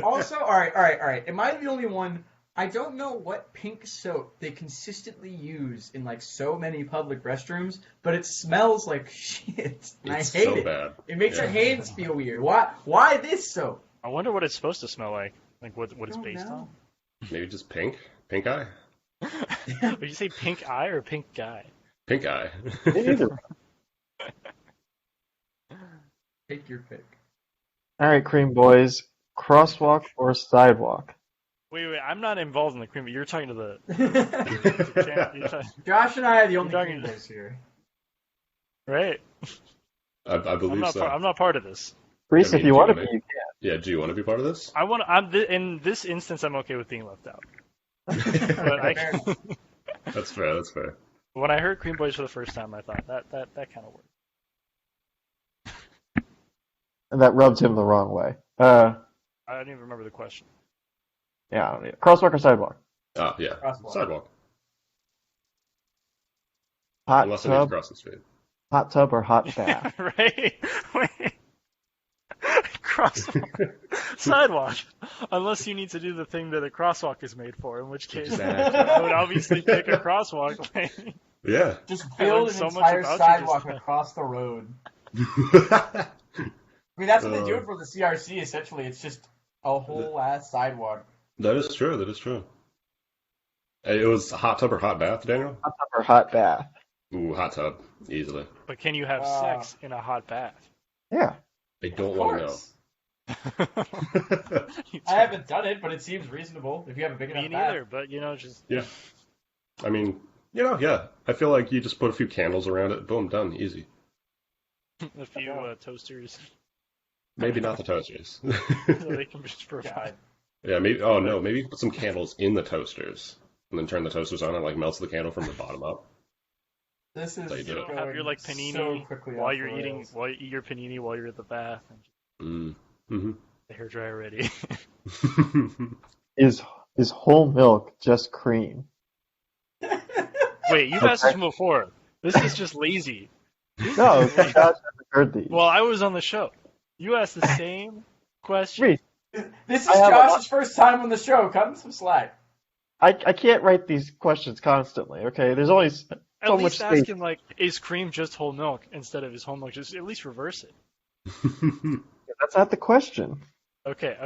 Also, all right. Am I the only one? I don't know what pink soap they consistently use in like so many public restrooms, but it smells like shit. And It's I hate so it. bad. It makes Yeah. your hands feel weird. Why this soap? I wonder what it's supposed to smell like. Like what it's don't based know. Maybe just pink? Pink eye? on. Would you say pink eye or pink guy? Pink eye. Neither. Take your pick. All right, Cream Boys. Crosswalk or sidewalk? Wait, I'm not involved in the cream, but you're talking to the. You're talking- Josh and I are the only You're talking- Cream Boys here. right? I believe so. I'm not part of this. Reese, I mean, if you want to do be, you you Yeah, do you want to be part of this? In this instance, I'm okay with being left out. But Fair enough. That's fair. when I heard Cream Boys for the first time, I thought that kind of worked. can. That rubbed him the wrong way. I didn't even remember the question. Yeah, I don't need it. Crosswalk or sidewalk? Oh, yeah. Crosswalk. Sidewalk. Hot Unless I need to tub, cross the street. hot tub or hot bath? Right? Wait. Crosswalk. Sidewalk. Unless you need to do the thing that a crosswalk is made for, in which case Exactly. I would obviously pick a crosswalk. Yeah. Just I learned build an so much entire about you sidewalk just now. across the road. I mean, that's what they do for the CRC. Essentially, it's just a whole ass sidewalk. That is true. Hey, it was hot tub or hot bath, Daniel? Hot tub or hot bath? Ooh, hot tub. Easily. But can you have sex in a hot bath? Yeah. I don't Of want to know. course. I haven't done it, but it seems reasonable if you have a big enough Me bath. neither, but just Yeah. I mean, yeah. I feel like you just put a few candles around it. Boom, done. Easy. A few toasters. Maybe not the toasters. So they can just God. provide. Yeah, maybe. Oh no, maybe put some candles in the toasters and then turn the toasters on and like melts the candle from the bottom up. This is So you You don't going have your like panini so quickly while off you're the eating, rails. while you eat your panini while you're at the bath, and Mm. hmm the hairdryer ready. Is whole milk just cream? Wait, you've asked this one before. This is just lazy. No, Josh hasn't heard these. Well, I was on the show. You asked the same question. Reese, This is I have a Josh's first time on the show. Cut him some slack. I can't write these questions constantly. Okay, there's only so At much least space. ask him like, is cream just whole milk instead of is whole milk just at least reverse it. That's not the question. Okay.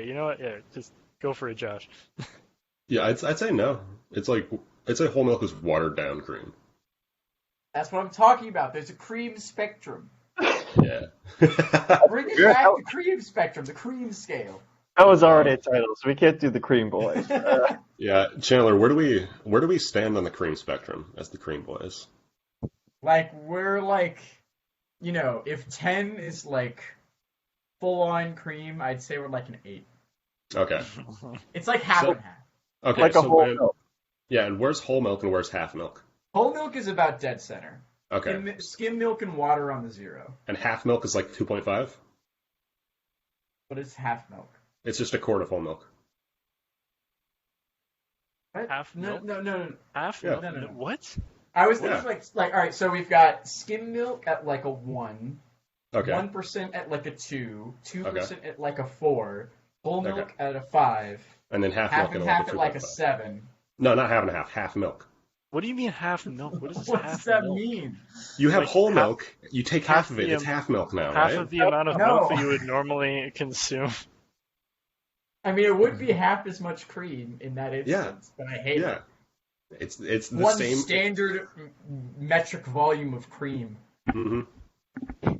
You know what? Yeah, just go for it, Josh. Yeah, I'd say no. I'd say whole milk is watered down cream. That's what I'm talking about. There's a cream spectrum. Yeah. Bring it Yeah, back how- to cream spectrum, the cream scale. That was already a title, so we can't do the cream boys. Yeah, Chandler, where do we stand on the cream spectrum as the cream boys? Like, we're like, if 10 is like full-on cream, I'd say we're like an 8. Okay. It's like half So- and half. Okay. Like a so whole milk. Yeah, and where's whole milk and where's half milk? Whole milk is about dead center. Okay. Skim milk and water on the 0. And half milk is like 2.5? What is half milk? It's just a quart of whole milk. What? Half No, milk? no. Half Yeah. milk? No. What? I was Yeah. thinking like, all right, so we've got skim milk at like a 1, Okay. 1% at like a 2, 2% at like a 4, whole milk at a 5, And then half half milk and at half at like a 2.5. 7. No, not half and half. Half milk. What do you mean half milk? What is this What half does that milk? mean? You have Like whole half- milk. You take half of it. the, It's half milk now, Half right? of the amount of No. milk that you would normally consume. I mean, it would be half as much cream in that instance, but I hate Yeah. it. It's the One same. standard metric volume of cream. hmm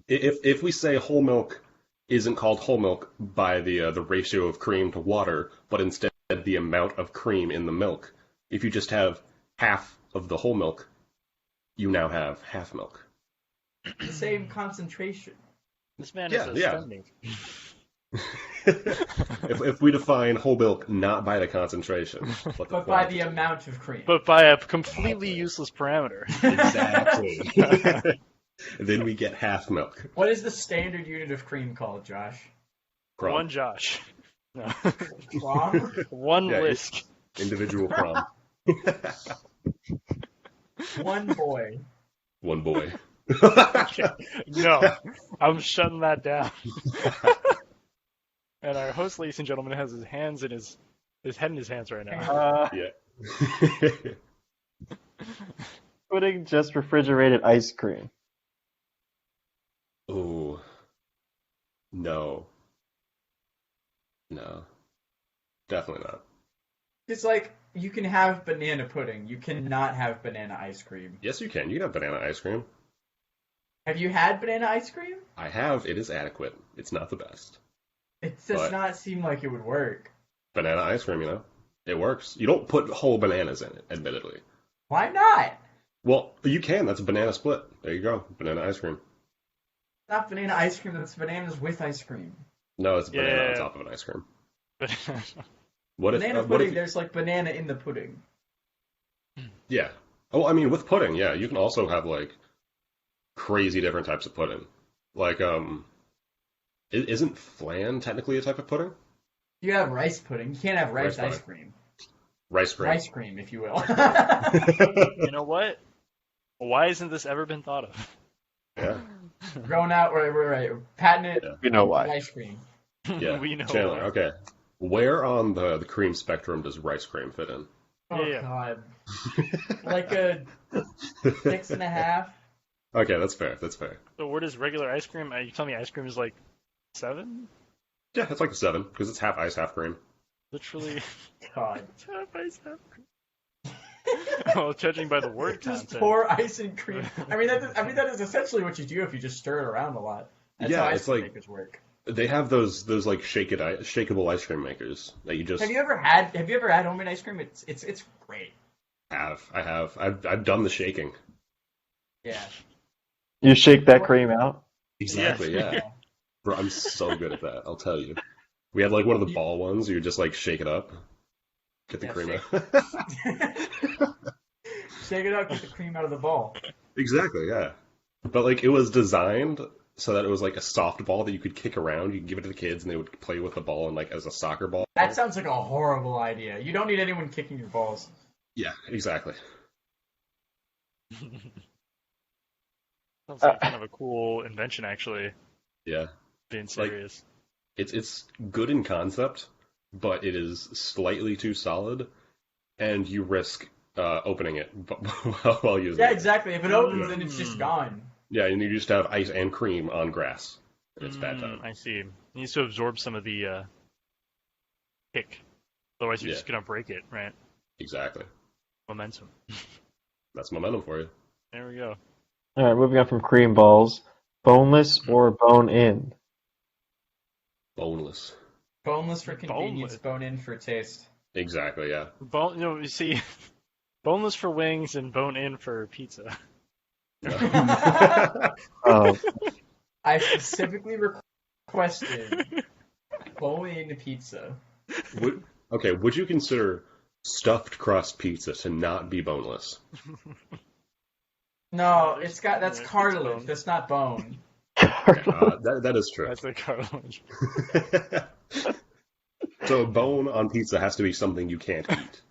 If we say whole milk isn't called whole milk by the ratio of cream to water, but instead the amount of cream in the milk, if you just have half of the whole milk, you now have half milk. The same concentration. This man Yeah, is yeah. astounding. if we define whole milk not by the concentration, but By the quantity. amount of cream. But by a completely useless parameter. Exactly. Then we get half milk. What is the standard unit of cream called, Josh? Crom. One Josh. No. Crom? One Yeah, Lisk. Individual crom. One boy. One boy. Okay. No, I'm shutting that down. And our host, ladies and gentlemen, has his hands in his head in his hands right now. Yeah. Putting just refrigerated ice cream. Oh. No. No. Definitely not. It's like, you can have banana pudding. You cannot have banana ice cream. Yes, you can. You can have banana ice cream. Have you had banana ice cream? I have. It is adequate. It's not the best. It does But- not seem like it would work. Banana ice cream, it works. You don't put whole bananas in it, admittedly. Why not? Well, you can. That's a banana split. There you go. Banana ice cream. It's not banana ice cream, that's bananas with ice cream. No, it's a banana on Yeah. top of an ice cream. But What if? Banana what pudding, if? there's like banana in the pudding. Yeah. Oh, I mean, with pudding, yeah, you can also have like crazy different types of pudding. Like, isn't flan technically a type of pudding? You have rice pudding. You can't have rice Rice ice cream. Rice cream. Rice cream, if you will. you know what? Why hasn't this ever been thought of? Yeah. Going out, right. Patent it. You know why. Ice cream. Yeah. We know. Chandler, why. okay. Where on the cream spectrum does rice cream fit in? Oh Yeah. God. Like a 6.5. Okay, that's fair. That's fair. So where does regular ice cream? You tell me ice cream is like 7? Yeah, it's like a 7 because it's half ice, half cream. Literally. God. Half ice, half cream. Well, judging by the word Just content. pour ice and cream. I mean, that is essentially what you do if you just stir it around a lot. That's Yeah, how ice it's cream like- makers work. They have those like shakeable ice cream makers that you just Have you ever had homemade ice cream? It's great. have. I have. I've done the shaking. Yeah. You shake that cream out. Exactly, yeah. Bro, I'm so good at that, I'll tell you. We had like one of the ball ones, you would just like shake it up, get the Yeah, cream shake. out. Shake it up, get the cream out of the ball. Exactly, yeah. But like it was designed so that it was like a soft ball that you could kick around. You could give it to the kids, and they would play with the ball and like as a soccer ball. That sounds like a horrible idea. You don't need anyone kicking your balls. Yeah, exactly. Sounds like kind of a cool invention, actually. Yeah, Being Like- serious. it's good in concept, but it is slightly too solid, and you risk opening it while using Yeah, it. exactly. If it opens, then it's just gone. Yeah, and you just have ice and cream on grass. It's bad time. I see. It needs to absorb some of the kick. Otherwise, you're Yeah. just gonna break it, right? Exactly. Momentum. That's momentum for you. There we go. All right, moving on from cream balls. Boneless or bone-in? Boneless. Boneless for convenience, Boneless. bone-in for taste. Exactly, yeah. You see, boneless for wings and bone in for pizza. Oh, I specifically requested bone-in pizza. Would you consider stuffed crust pizza to not be boneless? No, that's Pizza cartilage. bone. That's not bone. That is true. That's the cartilage. So a bone on pizza has to be something you can't eat.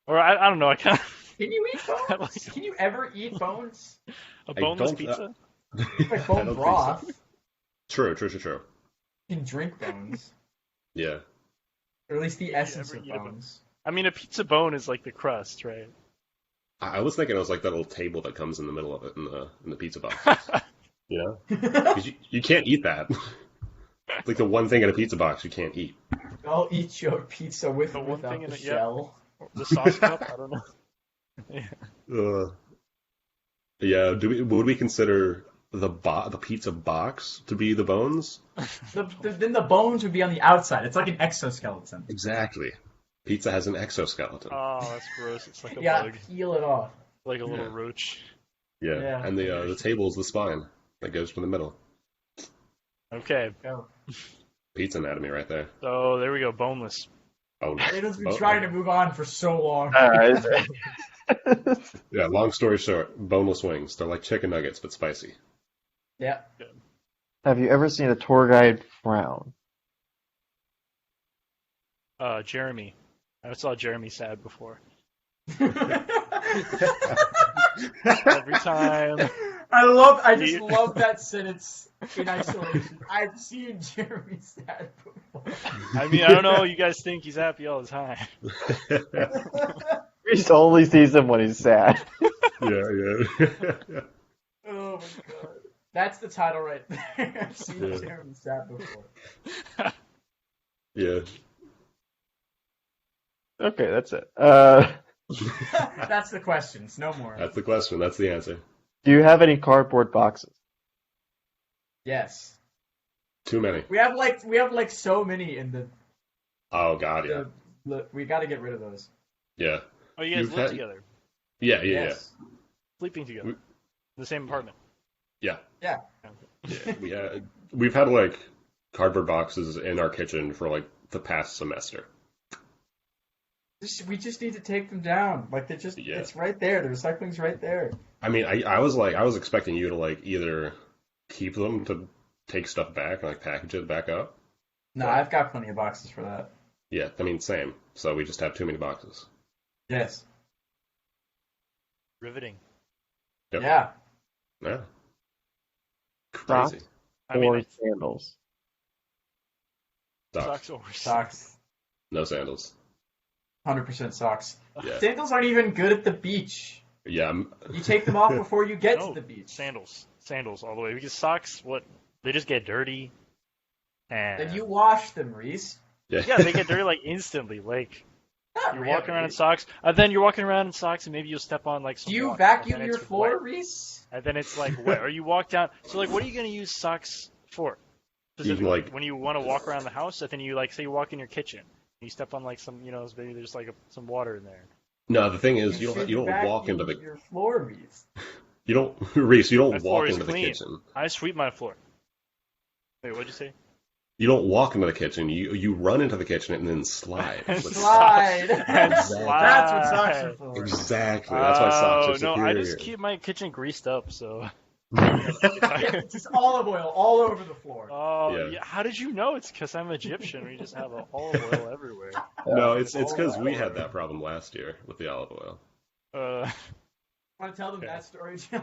Or I don't know. I kind of Can you eat bones? like- Can you ever eat bones? a boneless don't- pizza. Like I don't bone think so. broth. True. You can drink bones. Yeah. Or at least the essence ever of eat a bone? bones. I mean, a pizza bone is like the crust, right? I was thinking it was like that little table that comes in the middle of it in the pizza box. You know? I'll 'Cause you can't eat that. It's like the one thing in a pizza box you can't eat. eat your pizza with The or one without thing the in it, yeah. shell. The sauce cup. I don't know. Yeah. Would we consider the pizza box to be the bones? Then the bones would be on the outside. It's like an exoskeleton. Exactly. Pizza has an exoskeleton. Oh, that's gross. It's like a You gotta bug, peel it off. like a little Yeah. roach. Yeah. And the table is the spine that goes from the middle. Okay, Go. Pizza anatomy right there. so there we go. Boneless. Oh, Randall's been trying to move on for so long. all right. Yeah, long story short, boneless wings. They're like chicken nuggets, but spicy. Yeah. Have you ever seen a tour guide frown? Jeremy. I saw Jeremy sad before. Every time. I just love that sentence in isolation. I've seen Jeremy sad before. I mean, I don't know. You guys think he's happy all the time. Reese only sees him when he's sad. Yeah. Oh my god. That's the title right there. I've seen Yeah. Jeremy sad before. Yeah. Okay, that's it. That's the questions, no more. That's the question. That's the answer. Do you have any cardboard boxes? Yes. Too many. We have like so many in the Oh God, yeah. we got to get rid of those. Yeah. Oh, you guys You've live had- together, Yeah. Yes. sleeping together, We- in the same apartment. Yeah. Yeah. We've had like cardboard boxes in our kitchen for like the past semester. We just need to take them down. Like Yeah. it's right there. The recycling's right there. I mean, I was expecting you to like either keep them to take stuff back and like package it back up. No, I've got plenty of boxes for that. Yeah, I mean, same. So we just have too many boxes. Yes. Riveting. Yep. Yeah. Yeah. Socks Crazy. I mean, or sandals? Socks. socks or Socks. No sandals. 100% socks. Yeah. Sandals aren't even good at the beach. Yeah. You take them off before you get No, to the beach. Sandals all the way. Because socks, they just get dirty. And Then you wash them, Reese. yeah, they get dirty like instantly. Like Not you're really. walking around in socks, and then you're walking around in socks, and maybe you'll step on like some. Do you water, vacuum and then your it's floor, wet, Reese? and then it's like wet. Or you walk down. So like, what are you gonna use socks for? Specifically, like- when you want to walk around the house, and then you like say you walk in your kitchen, you step on like some, maybe there's like some water in there. No, the thing is, you should don't walk vacuum into the your floor, Reese. You don't, Reese. You My don't floor walk is into the clean. kitchen. I sweep my floor. Wait, what'd you say? You don't walk into the kitchen. You run into the kitchen and then slide. And With Slide. And Exactly. slide. That's what socks are for. Exactly. That's why socks are Oh, no, I superior. just keep my kitchen greased up, so. Yeah, just olive oil all over the floor. Oh, Yeah. yeah. How did you know? It's because I'm Egyptian. We just have olive oil everywhere. No, it's Oh, because we wow. had that problem last year with the olive oil. Want to tell them Okay. that story, John?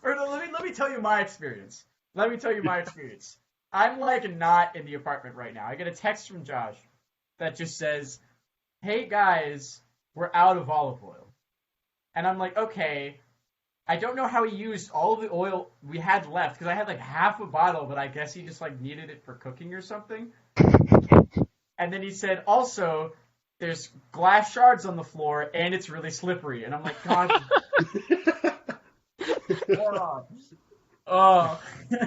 Or no, let me tell you my experience. I'm like not in the apartment right now. I get a text from Josh that just says, "Hey guys, we're out of olive oil," and I'm like, okay. I don't know how he used all of the oil we had left because I had like half a bottle, but I guess he just like needed it for cooking or something. And then he said, also, there's glass shards on the floor and it's really slippery. And I'm like, God, moron. Oh.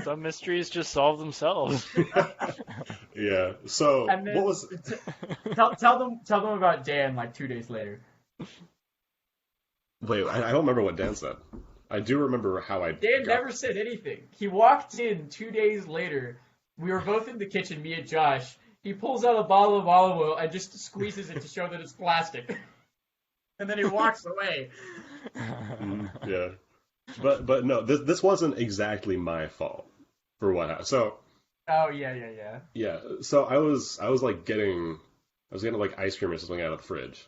Some mysteries just solve themselves. Yeah. So And then what was? tell them about Dan like 2 days later. Wait, I don't remember what Dan said. I do remember how I. Dan never said anything. He walked in 2 days later. We were both in the kitchen, me and Josh. He pulls out a bottle of olive oil and just squeezes it to show that it's plastic. And then he walks away. Yeah. But no, this wasn't exactly my fault for what happened. So Oh, yeah. yeah, so I was getting like ice cream or something out of the fridge,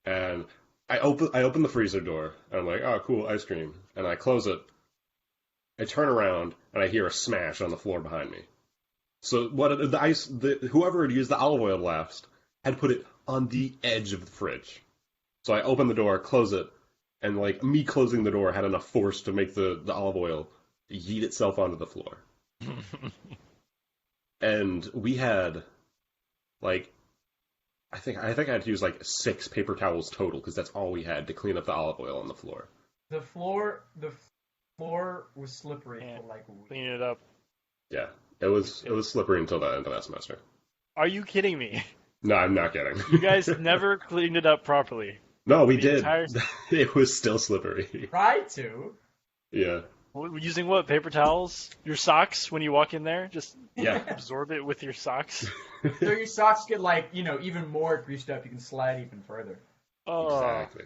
and I open the freezer door and I'm like, oh cool, ice cream, and I close it. I turn around and I hear a smash on the floor behind me. So whoever had used the olive oil last had put it on the edge of the fridge. So I open the door, close it, and like me closing the door had enough force to make the olive oil yeet itself onto the floor. And we had like I think I had to use like 6 paper towels total because that's all we had to clean up the olive oil on the floor. The floor was slippery for like a week. Clean it up. Yeah, it was slippery until the end of that semester. Are you kidding me? No, I'm not kidding. You guys never cleaned it up properly. No, we The did. entire- It was still slippery. Tried to. Yeah. Using what? Paper towels? Your socks when you walk in there? Just Yeah. absorb it with your socks? So your socks get like, even more greased up. You can slide even further. Oh, Exactly.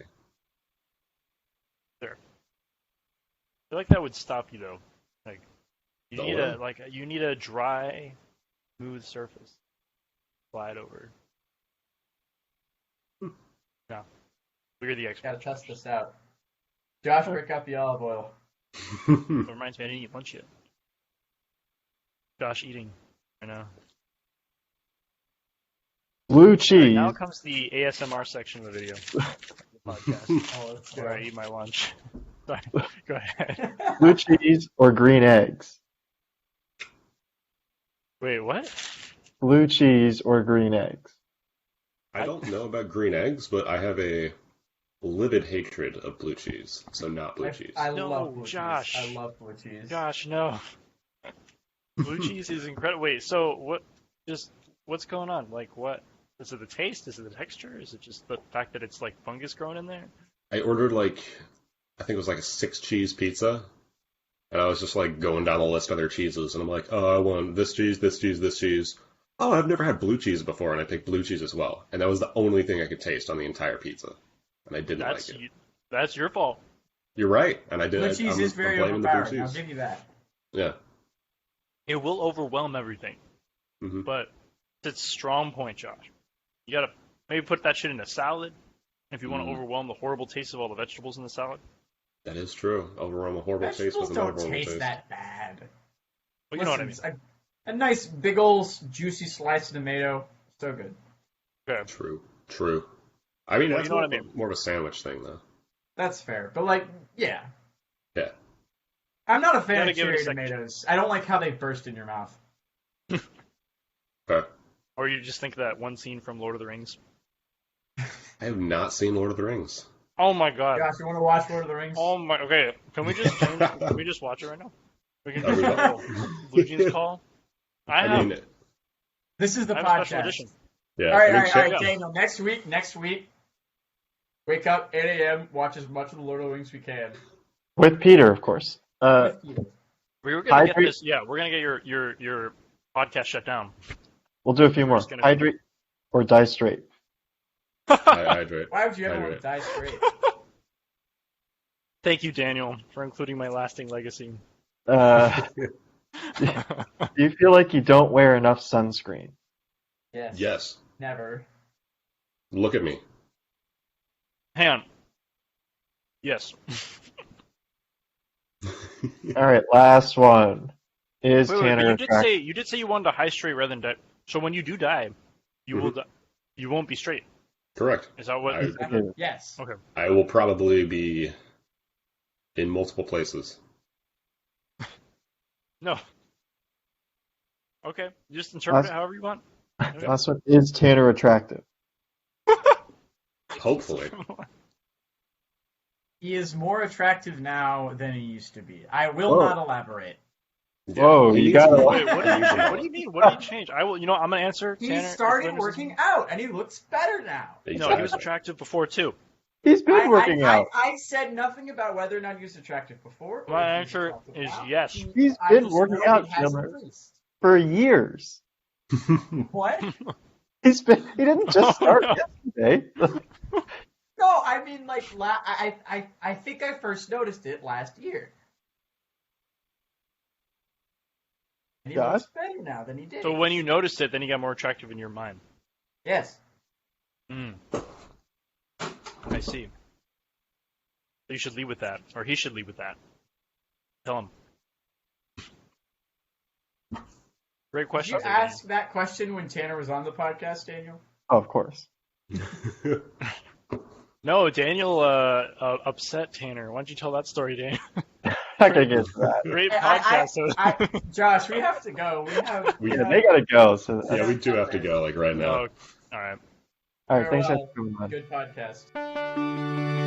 I feel like that would stop you though. Like you The need oil? you need a dry, smooth surface. Slide over. No. We're the Gotta experts. test this out. Josh, break out the olive oil. That reminds me, I didn't eat lunch yet. Josh eating right now. Blue Alright, cheese. now comes the ASMR section of the video. The podcast. Oh, let's go. Where I eat my lunch. Sorry. Go ahead. Blue cheese or green eggs? Wait, what? Blue cheese or green eggs? I don't know about green eggs, but I have a livid hatred of blue cheese, so not blue cheese. I No, love blue Josh. cheese. I love blue cheese. Gosh, no. Blue cheese is incredible. Wait, so what's going on? Like, what? Is it the taste? Is it the texture? Is it just the fact that it's like fungus growing in there? I ordered I think it was like a 6-cheese pizza, and I was just like going down the list of their cheeses, and I'm like, oh, I want this cheese, this cheese, this cheese. Oh, I've never had blue cheese before, and I picked blue cheese as well. And that was the only thing I could taste on the entire pizza, and I didn't like it. That's your fault. You're right, and I did. Blue cheese is very I'm blaming the blue overpowering. I'll cheese. give you that. Yeah. It will overwhelm everything. Mhm. But it's a strong point, Josh. You gotta maybe put that shit in a salad if you want to overwhelm the horrible taste of all the vegetables in the salad. That is true. Overwhelm a horrible taste Vegetables with another don't horrible taste taste. that bad. Well, you know what I mean. Listen, a nice big old juicy slice of tomato, so good. Okay. True. I mean, Well, that's you know what I mean. more of a sandwich thing, though. That's fair. But like, yeah. Yeah. I'm not a fan Gotta of give it a cherry second tomatoes. I don't like how they burst in your mouth. Okay. Or you just think that one scene from Lord of the Rings. I have not seen Lord of the Rings. Oh my god. Josh, you want to watch Lord of the Rings? Oh my. Okay. Can we just watch it right now? We can Are we do a little Blue Jeans call. I mean, This is the I have a special podcast. edition. yeah. All right, I mean, all right, check- Daniel. Next week, wake up 8 a.m., watch as much of the Lord of the Rings we can. With Peter, of course. With you. We were gonna get Hydrate. this. Yeah, we're gonna get your podcast shut down. We'll do a few more. just gonna- Hydrate or die straight. Hydrate. Why would you ever want Hydrate. to die straight? Thank you, Daniel, for including my lasting legacy. Do you feel like you don't wear enough sunscreen? Yes. Yes. Never. Look at me. Hang on. Yes. All right, last one. Is Wait, Tanner but attractive? you did say you wanted to high straight rather than die. So when you do die, you will you won't be straight. Correct. Is that what? I- Yes. Okay. I will probably be in multiple places. No. Okay. Just interpret it however you want. Okay. Last one. Is Tanner attractive? Hopefully. He is more attractive now than he used to be. I will Whoa. not elaborate. Whoa, He you needs gotta- more. Wait, what do you mean? What did he change? I will. You know, I'm gonna answer. He Tanner, started explain this- working out, and he looks better now. No, he was attractive before too. He's been working out. I said nothing about whether or not he was attractive before. or My if he was answer attractive is now. yes. He's I been just working know out, he has Chandler. increased. For years. What? He didn't just start yesterday. No, I mean like I think I first noticed it last year. And he God. looks better now than he did. So when you noticed it, then he got more attractive in your mind. Yes. I see. You should lead with that, or he should lead with that. Tell him. Great Did question. you ask that question when Tanner was on the podcast, Daniel? Oh, of course. No, Daniel upset Tanner. Why don't you tell that story, Daniel? Not gonna get to that. Great podcast. Josh, we have to go. Yeah, they gotta go. So Yeah, we do have to go, like, right now. Oh, all right. all right, thanks for Farewell. coming on. Good podcast.